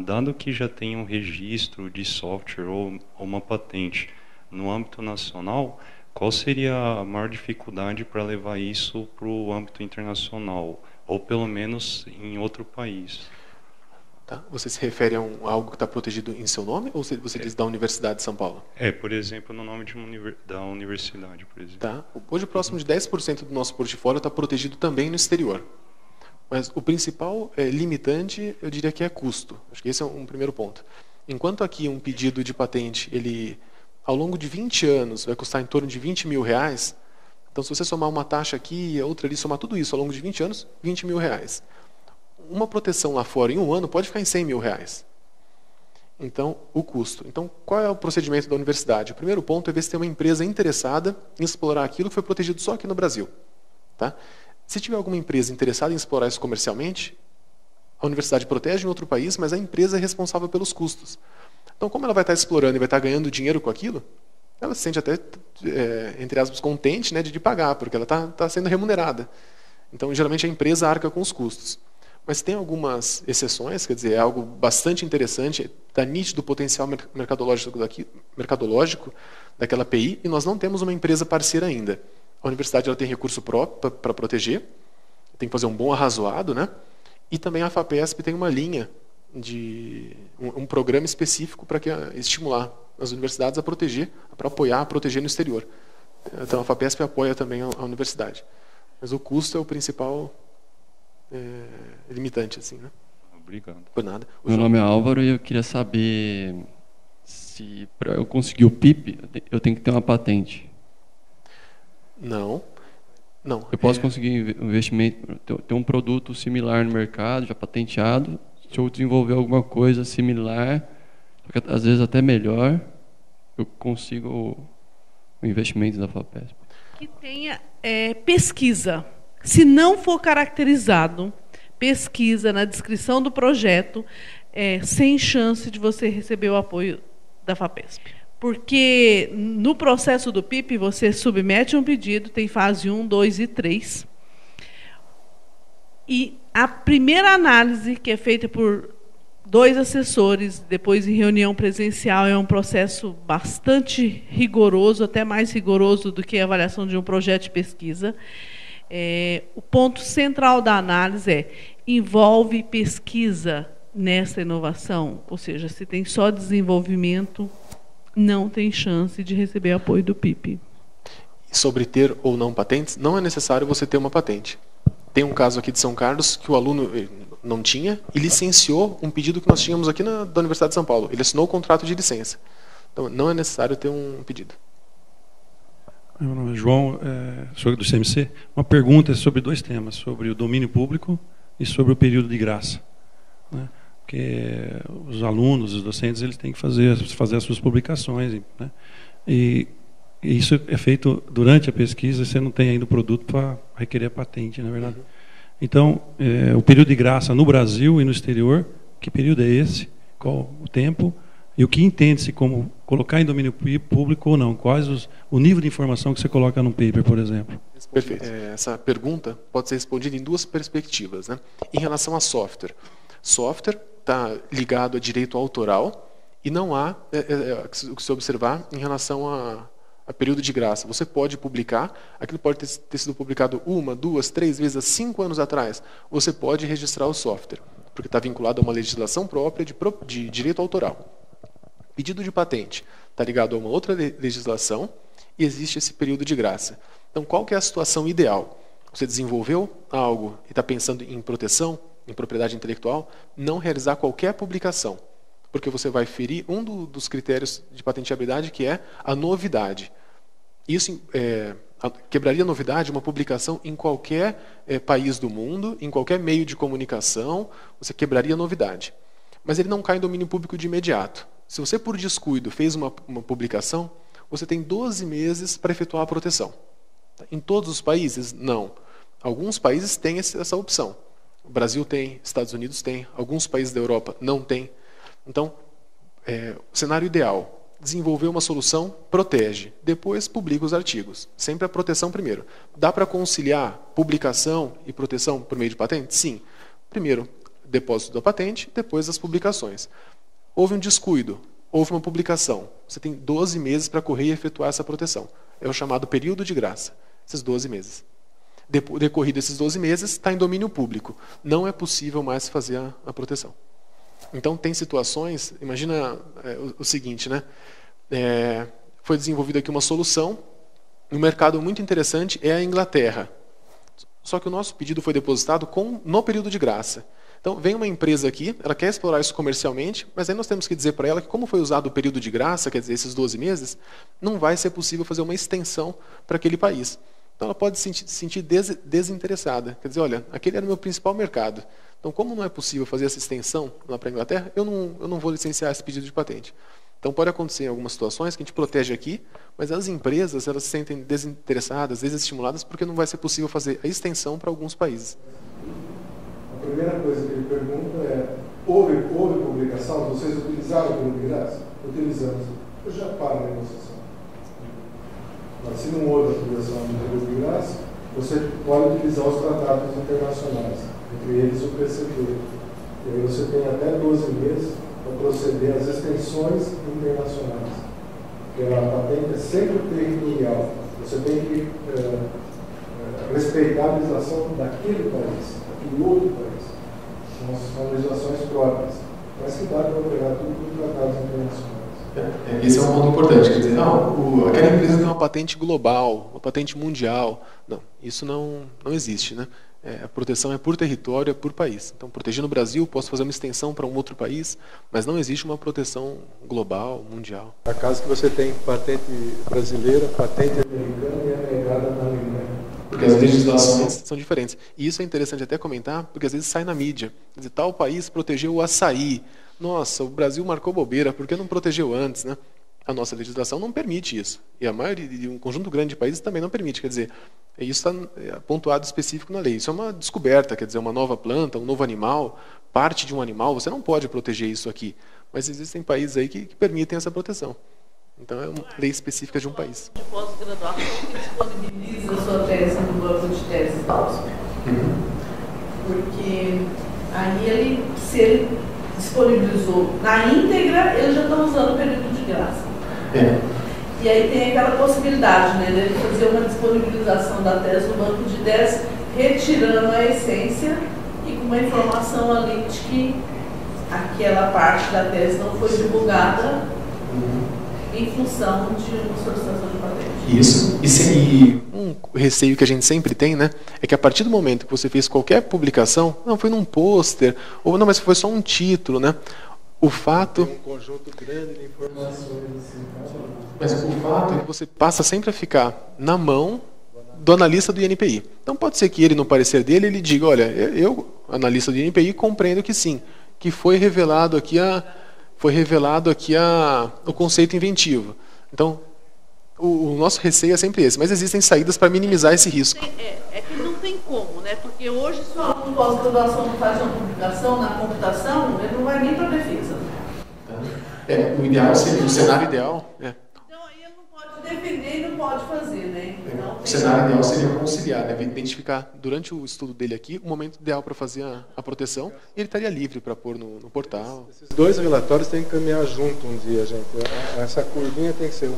dado que já tem um registro de software ou uma patente no âmbito nacional, qual seria a maior dificuldade para levar isso para o âmbito internacional, ou pelo menos em outro país? Tá. Você se refere a algo que está protegido em seu nome, ou você diz da Universidade de São Paulo? Por exemplo, no nome da universidade, por exemplo. Tá. Hoje, próximo de 10% do nosso portfólio está protegido também no exterior. Mas o principal limitante, eu diria que é custo. Acho que esse é um primeiro ponto. Enquanto aqui um pedido de patente, ele, ao longo de 20 anos, vai custar em torno de R$20 mil, então se você somar uma taxa aqui e a outra ali, somar tudo isso ao longo de 20 anos, R$20 mil. Uma proteção lá fora em um ano pode ficar em R$100 mil. Então, o custo. Então, qual é o procedimento da universidade? O primeiro ponto é ver se tem uma empresa interessada em explorar aquilo que foi protegido só aqui no Brasil. Tá? Se tiver alguma empresa interessada em explorar isso comercialmente, a universidade protege em outro país, mas a empresa é responsável pelos custos. Então, como ela vai estar explorando e vai estar ganhando dinheiro com aquilo, ela se sente até, entre aspas, contente, né, de pagar, porque ela está sendo remunerada. Então, geralmente, a empresa arca com os custos. Mas tem algumas exceções, quer dizer, é algo bastante interessante, está nítido o potencial mercadológico daquela API, e nós não temos uma empresa parceira ainda. A universidade ela tem recurso próprio para proteger, tem que fazer um bom arrazoado, né? E também a FAPESP tem uma linha de um programa específico para estimular as universidades a proteger, para apoiar a proteger no exterior. Então a FAPESP apoia também a universidade. Mas o custo é o principal limitante, assim, né? Obrigado. Por nada. Meu nome é Álvaro e eu queria saber se para eu conseguir o PIP eu tenho que ter uma patente. Não. Eu posso conseguir um investimento, ter um produto similar no mercado, já patenteado, se eu desenvolver alguma coisa similar, às vezes até melhor, eu consigo o investimento da FAPESP. Que tenha pesquisa. Se não for caracterizado pesquisa na descrição do projeto, sem chance de você receber o apoio da FAPESP. Porque no processo do PIP, você submete um pedido, tem fase 1, 2 e 3. E a primeira análise, que é feita por 2 assessores, depois em reunião presencial, é um processo bastante rigoroso, até mais rigoroso do que a avaliação de um projeto de pesquisa. O ponto central da análise envolve pesquisa nessa inovação, ou seja, se tem só desenvolvimento, não tem chance de receber apoio do PIP. Sobre ter ou não patentes, não é necessário você ter uma patente. Tem um caso aqui de São Carlos que o aluno não tinha e licenciou um pedido que nós tínhamos aqui da Universidade de São Paulo. Ele assinou o contrato de licença. Então, não é necessário ter um pedido. Meu nome é João, sou do CMC. Uma pergunta sobre 2 temas, sobre o domínio público e sobre o período de graça, né? Porque os alunos, os docentes, eles têm que fazer as suas publicações, né? E isso é feito durante a pesquisa, você não tem ainda o produto para requerer a patente, na verdade. Então, o período de graça no Brasil e no exterior, que período é esse? Qual o tempo? E o que entende-se como colocar em domínio público ou não? Quais o nível de informação que você coloca num paper, por exemplo? Perfeito. Essa pergunta pode ser respondida em 2 perspectivas, né? Em relação a software. Software está ligado a direito autoral e não há o que se observar em relação a período de graça. Você pode publicar, aquilo pode ter sido publicado 1, 2, 3 vezes há 5 anos atrás. Você pode registrar o software, porque está vinculado a uma legislação própria de direito autoral. Pedido de patente está ligado a uma outra legislação e existe esse período de graça. Então, qual que é a situação ideal? Você desenvolveu algo e está pensando em proteção, em propriedade intelectual, não realizar qualquer publicação, porque você vai ferir um dos critérios de patenteabilidade, que é a novidade. Isso quebraria a novidade uma publicação em qualquer país do mundo, em qualquer meio de comunicação, você quebraria a novidade. Mas ele não cai em domínio público de imediato. Se você, por descuido, fez uma publicação, você tem 12 meses para efetuar a proteção. Em todos os países, não. Alguns países têm essa opção. O Brasil tem, Estados Unidos tem, alguns países da Europa não têm. Então, o cenário ideal, desenvolver uma solução, protege, depois publica os artigos. Sempre a proteção primeiro. Dá para conciliar publicação e proteção por meio de patente? Sim. Primeiro, depósito da patente, depois as publicações. Houve um descuido, houve uma publicação. Você tem 12 meses para correr e efetuar essa proteção. É o chamado período de graça, esses 12 meses. Decorrido esses 12 meses, está em domínio público. Não é possível mais fazer a proteção. Então, tem situações, imagina o seguinte, né? Foi desenvolvida aqui uma solução, um mercado muito interessante é a Inglaterra. Só que o nosso pedido foi depositado no período de graça. Então, vem uma empresa aqui, ela quer explorar isso comercialmente, mas aí nós temos que dizer para ela que, como foi usado o período de graça, quer dizer, esses 12 meses, não vai ser possível fazer uma extensão para aquele país. Então, ela pode se sentir desinteressada. Quer dizer, olha, aquele era o meu principal mercado. Então, como não é possível fazer essa extensão lá para a Inglaterra, eu não vou licenciar esse pedido de patente. Então, pode acontecer em algumas situações que a gente protege aqui, mas as empresas elas se sentem desinteressadas, desestimuladas, porque não vai ser possível fazer a extensão para alguns países. A primeira coisa que ele pergunta é, houve publicação? Vocês utilizaram o período de graça? Utilizamos. Eu já paro a negociação. Mas se não houve a utilização do período de graça, você pode utilizar os tratados internacionais, entre eles o PCT. E aí você tem até 12 meses para proceder às extensões internacionais. Porque a patente é sempre territorial. Você tem que respeitar a legislação daquele país, daquele outro país. São legislações próprias. Mas que dá para operar tudo por tratados internacionais. Esse é um ponto importante. Quer dizer, aquela empresa tem uma patente global, uma patente mundial. Não, isso não existe, né? A proteção é por território, é por país. Então, proteger no Brasil, posso fazer uma extensão para um outro país, mas não existe uma proteção global, mundial. A caso que você tem patente brasileira, patente americana e é negada na Alemanha. Porque as legislações são diferentes. E isso é interessante até comentar, porque às vezes sai na mídia. Quer dizer, tal país protegeu o açaí. Nossa, o Brasil marcou bobeira, por que não protegeu antes, né? A nossa legislação não permite isso. E a maioria de um conjunto grande de países também não permite. Quer dizer, isso está pontuado específico na lei. Isso é uma descoberta, quer dizer, uma nova planta, um novo animal, parte de um animal, você não pode proteger isso aqui. Mas existem países aí que permitem essa proteção. Então, é uma lei específica de um país. De pós-graduação que disponibiliza a sua tese no banco de teses da USP. Porque aí se ele disponibilizou na íntegra, eles já estão usando o período de graça. E aí tem aquela possibilidade, né, de fazer uma disponibilização da tese no banco de teses, retirando a essência e com uma informação ali de que aquela parte da tese não foi divulgada em função de uma solicitação de patente. Isso. E um receio que a gente sempre tem, né, é que a partir do momento que você fez qualquer publicação, não foi num pôster, ou não, mas foi só um título, né? O fato... Tem um conjunto grande de informações. Mas o fato é que você passa sempre a ficar na mão do analista do INPI. Então pode ser que ele, no parecer dele, ele diga, olha, eu, analista do INPI, compreendo que sim, que foi revelado aqui o conceito inventivo. Então, o nosso receio é sempre esse, mas existem saídas para minimizar esse risco. É que não tem como, né? Porque hoje, se o aluno pós-graduação faz uma publicação na computação, ele não vai nem para a defesa. O ideal seria, o cenário ideal... Então, aí ele não pode defender e não pode fazer, né? Então, o cenário ideal seria conciliar, né? Identificar, durante o estudo dele aqui, o momento ideal para fazer a proteção, e ele estaria livre para pôr no portal. Esses dois relatórios têm que caminhar junto um dia, gente. Essa curvinha tem que ser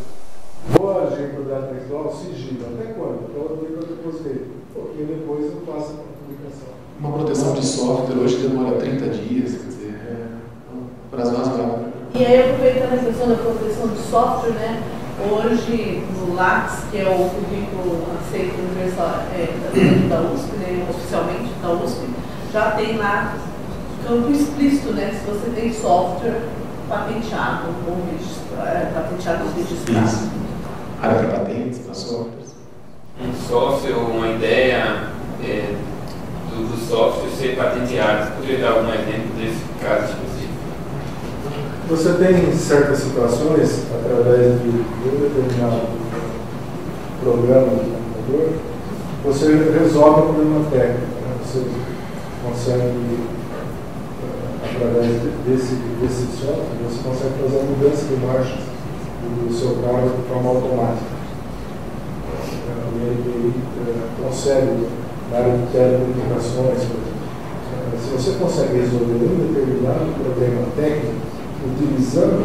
vou agir por data textual, sigilo. Até quando? Até o dia que eu depositei. Porque depois eu faço a publicação. Uma proteção de software hoje demora 30 dias, quer dizer, um prazo razoável. E aí, aproveitando a questão da proteção de software, né? Hoje, no LACS, que é o currículo aceito universal da USP, né? Oficialmente da USP, já tem lá campo explícito, né? Se você tem software patenteado ou patenteado ou registrado. Área para patentes, para softwares. um software ou uma ideia do software ser patenteado. Você poderia dar algum exemplo desse caso específico? Você tem certas situações, através de um determinado programa de computador, você resolve um problema técnico. Né? Você consegue, através desse software, você consegue fazer a mudança de marchas do seu carro de forma automática. Ele consegue, na área de telecomunicações, se você consegue resolver um determinado problema técnico, utilizando o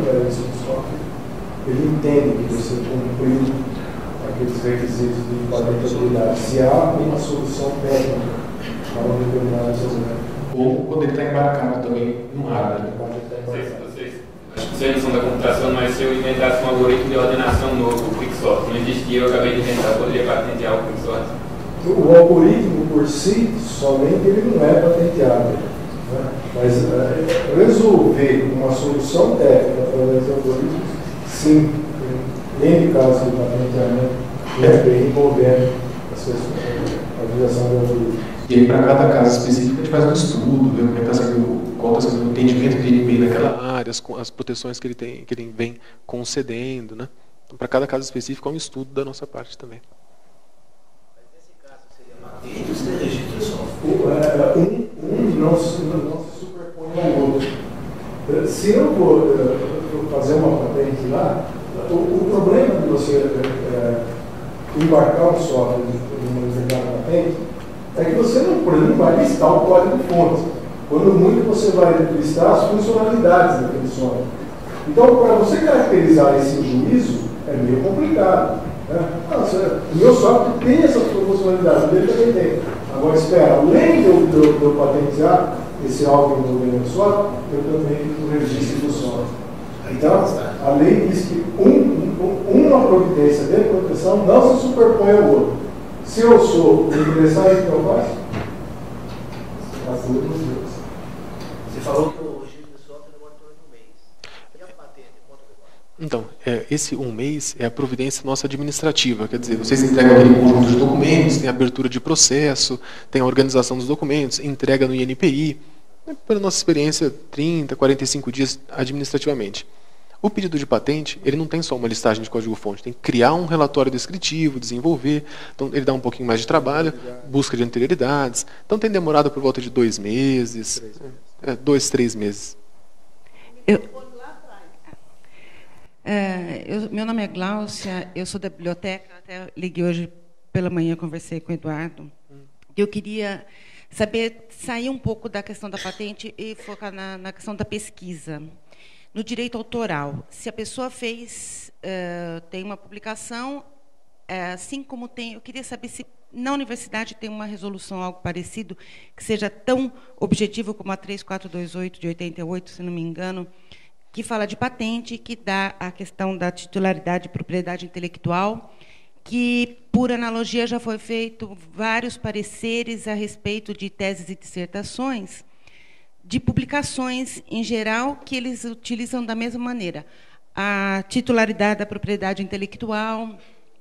software, ele entende que você cumpriu aqueles requisitos de patentabilidade. Se há uma solução técnica para um determinado problema. Ou quando ele está embarcado também no hardware. Vocês não são da computação, mas se eu inventasse um algoritmo de ordenação novo, o Quicksorte, não existia, eu acabei de inventar, eu poderia patentear o Quicksorte? O algoritmo por si, somente, ele não é patenteável. Né? Mas resolver uma solução técnica através de algoritmos, sim, em caso de patenteamento, envolvendo a utilização de algoritmos. E aí, para cada caso específico, a gente faz um estudo, ver como é que está sendo, qual está sendo o entendimento que ele tem naquela área, as proteções que ele vem concedendo, né? Então, para cada caso específico, é um estudo da nossa parte também. Mas nesse caso, seria patente ou seria registro só? Um não se superpõe ao outro. Se eu for fazer uma patente lá, o problema de você embarcar um software de uma determinada patente é que você não, por exemplo, vai listar o código-fonte. Quando muito, você vai listar as funcionalidades daquele software. Então, para você caracterizar esse juízo, é meio complicado. Né? O meu software tem essa funcionalidade, o dele também tem. Agora, espera, além de eu patentear esse algo envolvendo o software, eu também fiz o registro do software. Então, a lei diz que uma providência de proteção não se superpõe ao outro. Se eu sou interessado, o que eu faço? As duas coisas. Você falou que o registro de software demora em torno de um mês. E a patente, quanto demora? Então, esse um mês é a providência nossa administrativa. Quer dizer, vocês entregam aquele conjunto de documentos, tem a abertura de processo, tem a organização dos documentos, entrega no INPI. Pela nossa experiência, 30, 45 dias administrativamente. O pedido de patente, ele não tem só uma listagem de código-fonte, tem que criar um relatório descritivo, desenvolver, então ele dá um pouquinho mais de trabalho, busca de anterioridades, então tem demorado por volta de 2 meses, 2, 3 meses. Meu nome é Gláucia, eu sou da biblioteca, até liguei hoje pela manhã, conversei com o Eduardo, eu queria saber, sair um pouco da questão da patente e focar na questão da pesquisa. No direito autoral, se a pessoa tem uma publicação, assim como tem, eu queria saber se na universidade tem uma resolução, algo parecido, que seja tão objetivo como a 3428 de 88, se não me engano, que fala de patente, que dá a questão da titularidade e propriedade intelectual, que, por analogia, já foi feito vários pareceres a respeito de teses e dissertações, de publicações, em geral, que eles utilizam da mesma maneira. A titularidade da propriedade intelectual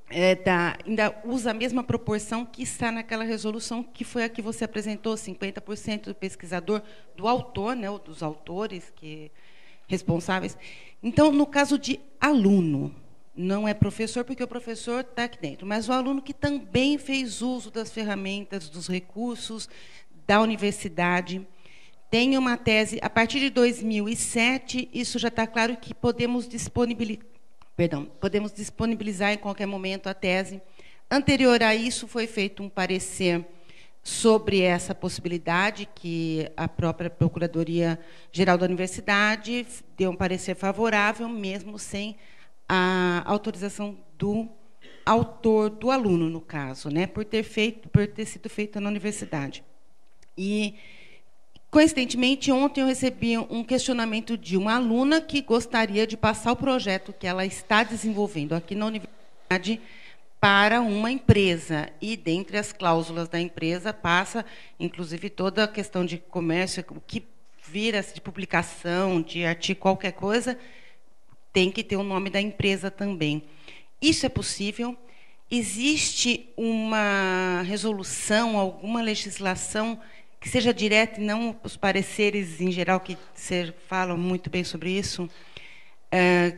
ainda usa a mesma proporção que está naquela resolução, que foi a que você apresentou, 50% do pesquisador, do autor, né, ou dos autores responsáveis. Então, no caso de aluno, não é professor, porque o professor está aqui dentro, mas o aluno que também fez uso das ferramentas, dos recursos da universidade, tem uma tese, a partir de 2007, isso já está claro que podemos disponibilizar em qualquer momento a tese. Anterior a isso, foi feito um parecer sobre essa possibilidade, que a própria Procuradoria-Geral da Universidade deu um parecer favorável, mesmo sem a autorização do autor, do aluno, no caso, né, por ter sido feito na universidade. E, coincidentemente, ontem eu recebi um questionamento de uma aluna que gostaria de passar o projeto que ela está desenvolvendo aqui na universidade para uma empresa. E, dentre as cláusulas da empresa, passa, inclusive, toda a questão de comércio, o que vira de publicação, de artigo, qualquer coisa, tem que ter o nome da empresa também. Isso é possível. existe uma resolução, alguma legislação que seja direta e não os pareceres em geral que você falam muito bem sobre isso,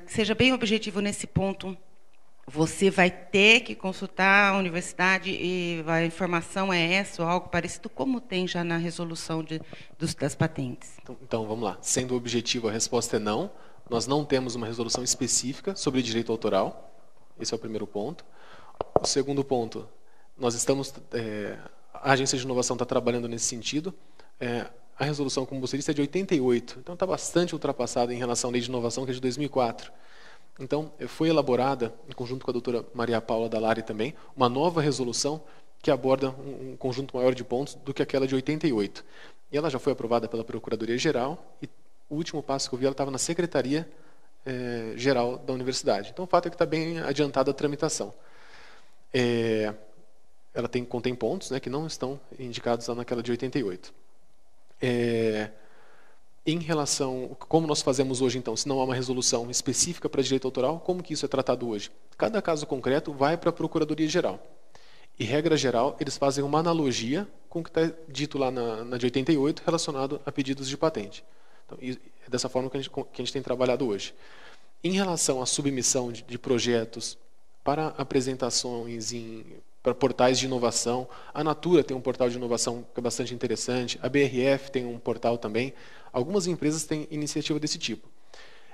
que seja bem objetivo nesse ponto? Você vai ter que consultar a universidade e a informação é essa ou algo parecido, como tem já na resolução das patentes? Então, vamos lá. Sendo objetivo, a resposta é não. Nós não temos uma resolução específica sobre direito autoral. Esse é o primeiro ponto. O segundo ponto, nós estamos... a Agência de Inovação está trabalhando nesse sentido. A resolução, como você disse, é de 88. Então, está bastante ultrapassada em relação à Lei de Inovação, que é de 2004. Então, foi elaborada, em conjunto com a doutora Maria Paula Dallari também, uma nova resolução que aborda um conjunto maior de pontos do que aquela de 88. E ela já foi aprovada pela Procuradoria-Geral e o último passo que eu vi, ela estava na Secretaria-Geral da Universidade. Então, o fato é que está bem adiantada a tramitação. Ela contém pontos, né, que não estão indicados lá naquela de 88. Em relação, como nós fazemos hoje, então, se não há uma resolução específica para direito autoral, como que isso é tratado hoje? Cada caso concreto vai para a Procuradoria-Geral. E, regra geral, eles fazem uma analogia com o que está dito lá na de 88, relacionado a pedidos de patente. Então, é dessa forma que a gente tem trabalhado hoje. Em relação à submissão de projetos para apresentações para portais de inovação, a Natura tem um portal de inovação que é bastante interessante, a BRF tem um portal também. Algumas empresas têm iniciativa desse tipo.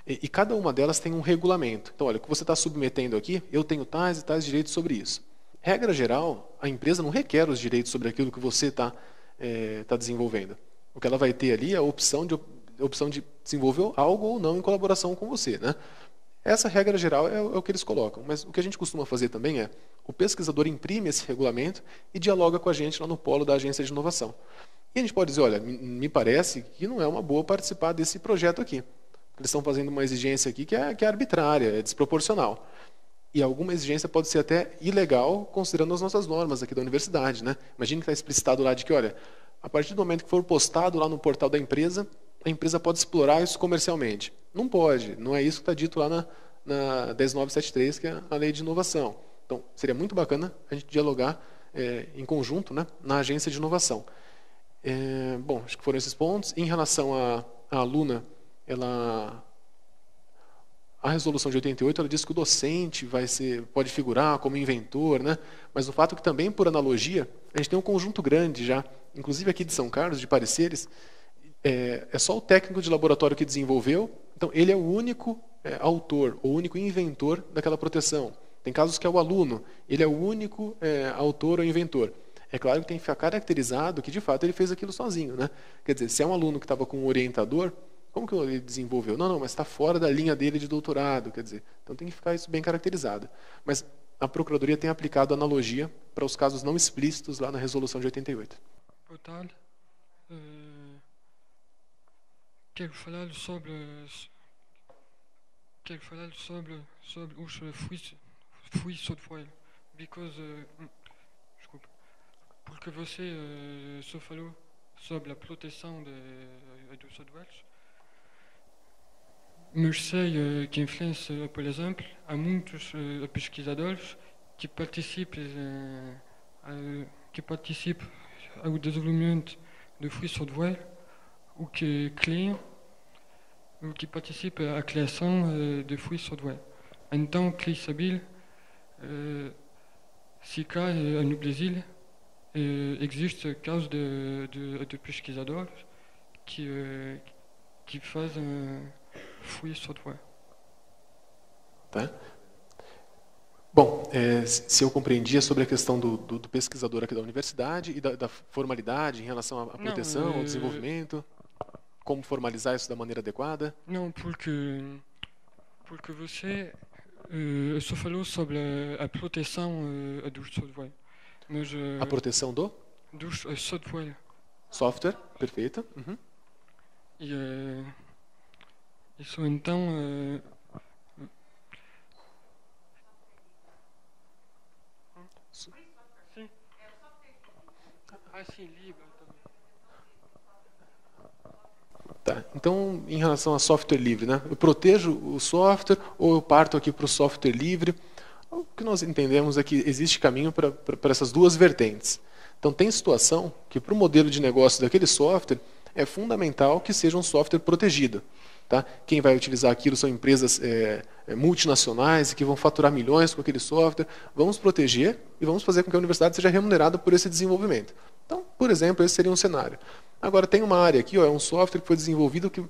E cada uma delas tem um regulamento. Então, olha, o que você está submetendo aqui, eu tenho tais e tais direitos sobre isso. Regra geral, a empresa não requer os direitos sobre aquilo que você está desenvolvendo. O que ela vai ter ali é a opção de desenvolver algo ou não em colaboração com você, né? Essa regra geral é o que eles colocam. Mas o que a gente costuma fazer também é, o pesquisador imprime esse regulamento e dialoga com a gente lá no polo da Agência de Inovação. E a gente pode dizer, olha, me parece que não é uma boa participar desse projeto aqui. Eles estão fazendo uma exigência aqui que é arbitrária, é desproporcional. E alguma exigência pode ser até ilegal, considerando as nossas normas aqui da universidade, né? Imagine que está explicitado lá de que, olha, a partir do momento que for postado lá no portal da empresa, a empresa pode explorar isso comercialmente. Não pode, não é isso que está dito lá na 10973, que é a Lei de Inovação. Então, seria muito bacana a gente dialogar em conjunto, né, na Agência de Inovação. Bom, acho que foram esses pontos. Em relação à aluna, a resolução de 88, ela diz que o docente pode figurar como inventor, né? Mas o fato é que também, por analogia, a gente tem um conjunto grande já, inclusive aqui de São Carlos, de pareceres, é só o técnico de laboratório que desenvolveu, então ele é o único autor, o único inventor daquela proteção. Tem casos que é o aluno, ele é o único autor ou inventor. É claro que tem que ficar caracterizado que, de fato, ele fez aquilo sozinho, né? Quer dizer, se é um aluno que estava com um orientador, como que ele desenvolveu? Não, mas está fora da linha dele de doutorado, quer dizer. Então tem que ficar isso bem caracterizado. Mas a Procuradoria tem aplicado analogia para os casos não explícitos lá na resolução de 88. Boa tarde. Quero falar sobre os free software, porque você só falou sobre a proteção dos softwares, mas sei que em França, por exemplo, há muitos pesquisadores que participam ao desenvolvimento de free software, ou que criam, ou que participam à criação de free software. Então, queria saber se cá no Brasil existe casos de pesquisadores que fazem free software. Tá? Bom, se eu compreendia sobre a questão do pesquisador aqui da universidade e da formalidade em relação à proteção, ao desenvolvimento, como formalizar isso da maneira adequada? Não, porque você só falou sobre a proteção do software. Mas, a proteção do software. Software, perfeito. Uhum. E isso então... Sim. Sim, livre. Tá. Então, em relação a software livre, né? Eu protejo o software ou eu parto aqui para o software livre? o que nós entendemos é que existe caminho para essas duas vertentes. Então, tem situação que, para o modelo de negócio daquele software, é fundamental que seja um software protegido. Tá? Quem vai utilizar aquilo são empresas multinacionais que vão faturar milhões com aquele software. Vamos proteger e vamos fazer com que a universidade seja remunerada por esse desenvolvimento. Então, por exemplo, esse seria um cenário. Agora, tem uma área aqui, ó, é um software que foi desenvolvido que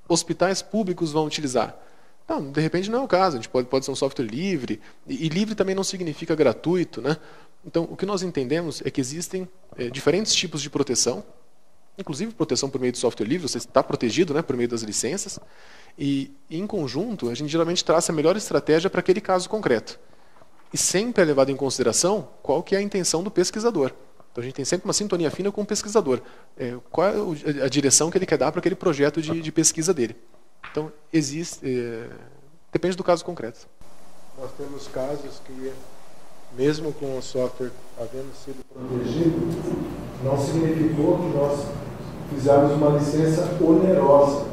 hospitais públicos vão utilizar. Não, de repente não é o caso, a gente pode ser um software livre, e livre também não significa gratuito, né? Então, o que nós entendemos é que existem diferentes tipos de proteção, inclusive proteção por meio de software livre, você está protegido, né, por meio das licenças, e em conjunto a gente geralmente traça a melhor estratégia para aquele caso concreto. E sempre é levado em consideração qual que é a intenção do pesquisador. Então a gente tem sempre uma sintonia fina com o pesquisador. Qual é a direção que ele quer dar para aquele projeto de pesquisa dele. Então, depende do caso concreto. Nós temos casos que, mesmo com o software havendo sido protegido, não significou que nós fizemos uma licença onerosa.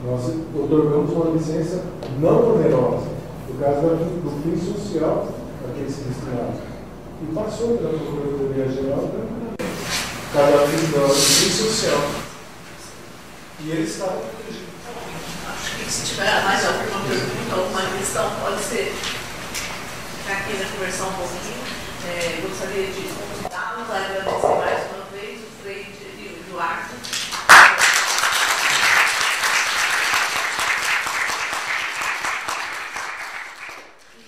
Nós otorgamos uma licença não onerosa, no caso do fim social daqueles destinados. E passou pela Procuradoria Geral cada vez do fim social. E eles estavam protegidos. Acho que se tiver mais alguma pergunta, alguma questão, pode ser aqui na conversão um pouquinho. Gostaria de convidá-los a agradecer mais uma vez o Frei Eduardo.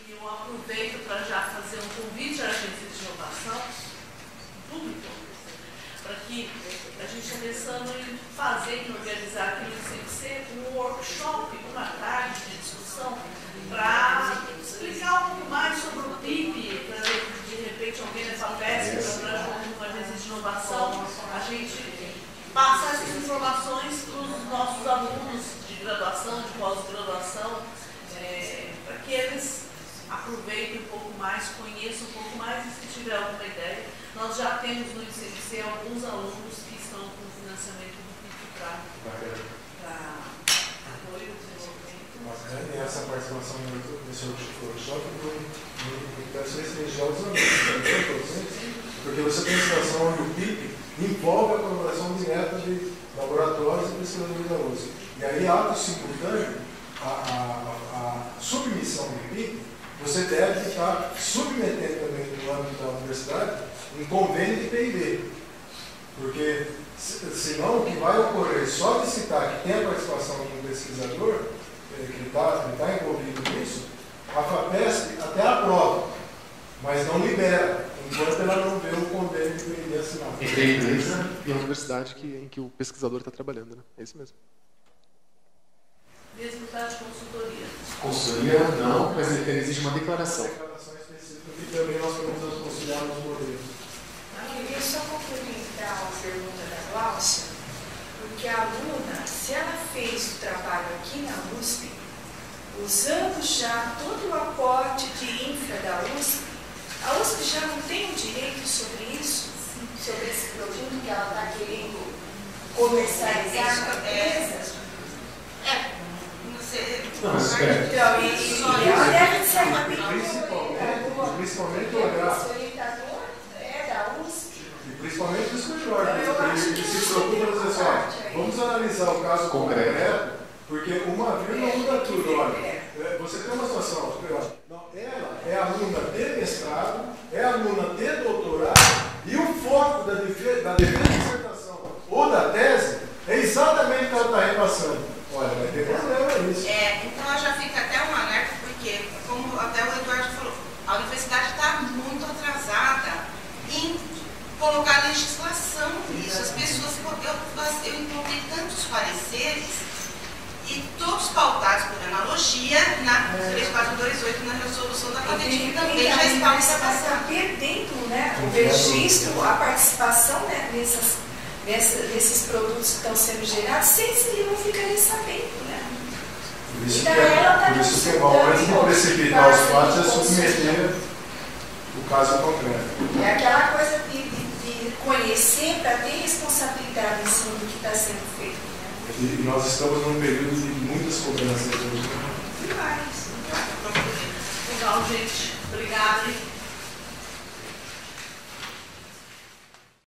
E eu aproveito para já fazer um convite à agência de inovação pública, para que a gente está pensando em fazer, em organizar aqui no CNC um workshop, uma tarde de discussão, para explicar um pouco mais sobre o PIP, para de repente alguém nessa festa, para junto com a agência de inovação, a gente passar essas informações para os nossos alunos de graduação, de pós-graduação, para que eles aproveitem um pouco mais, conheçam um pouco mais e se tiver alguma ideia. Nós já temos no ICMC alguns alunos que estão com financiamento do PIP para apoio ao desenvolvimento. E essa participação nesse workshop deve ser religiosa, porque você tem uma situação onde o PIP envolve a colaboração direta de laboratórios e pesquisadores da USP. E aí, ato simultâneo, a submissão do PIP, você deve estar submetendo também no âmbito da universidade um convênio de P&D. Porque, senão, o que vai ocorrer, só de citar que tem a participação de um pesquisador, que está envolvido nisso, a FAPESP até aprova, mas não libera, enquanto ela não vê o convênio de P&D assinado. Entre a empresa e a universidade em que o pesquisador está trabalhando, né? É isso mesmo. Mesmo caso de consultoria. Consultoria não, mas exige uma declaração. Uma declaração específica que também nós podemos conciliar nos modelos. Eu queria só complementar a pergunta da Glaucia, porque a aluna, se ela fez o trabalho aqui na USP, usando já todo o aporte de infra da USP, a USP já não tem o direito sobre isso, sobre esse produto que ela está querendo comercializar com a empresa? Então, e ela deve ser uma principalmente olhar. Esse orientador é da USP. E principalmente o escritório. Ele se preocupa em dizer assim, vamos analisar o caso concreto, porque uma vírgula muda tudo. Olha, você tem uma situação, não, ela é aluna de mestrado, é aluna de doutorado, e o foco da defesa da dissertação ou da tese é exatamente o que ela está repassando. Olha, vai ter problema isso. Então já fica até um alerta, porque, como até o Eduardo falou, a universidade está muito atrasada em colocar legislação nisso. As pessoas, eu encontrei tantos pareceres, e todos pautados por analogia na 3428, na resolução da patentinha, também já está ultrapassada. Perdendo, né, o registro, a participação, né, nesses produtos que estão sendo gerados, sem se ele não ficaria sabendo, né? Por isso que é bom, antes de precipitar os fatos, é submeter o caso concreto. É aquela coisa de conhecer para ter responsabilidade em cima do que está sendo feito. Né? E nós estamos num período de muitas cobranças. Legal, gente. Obrigada.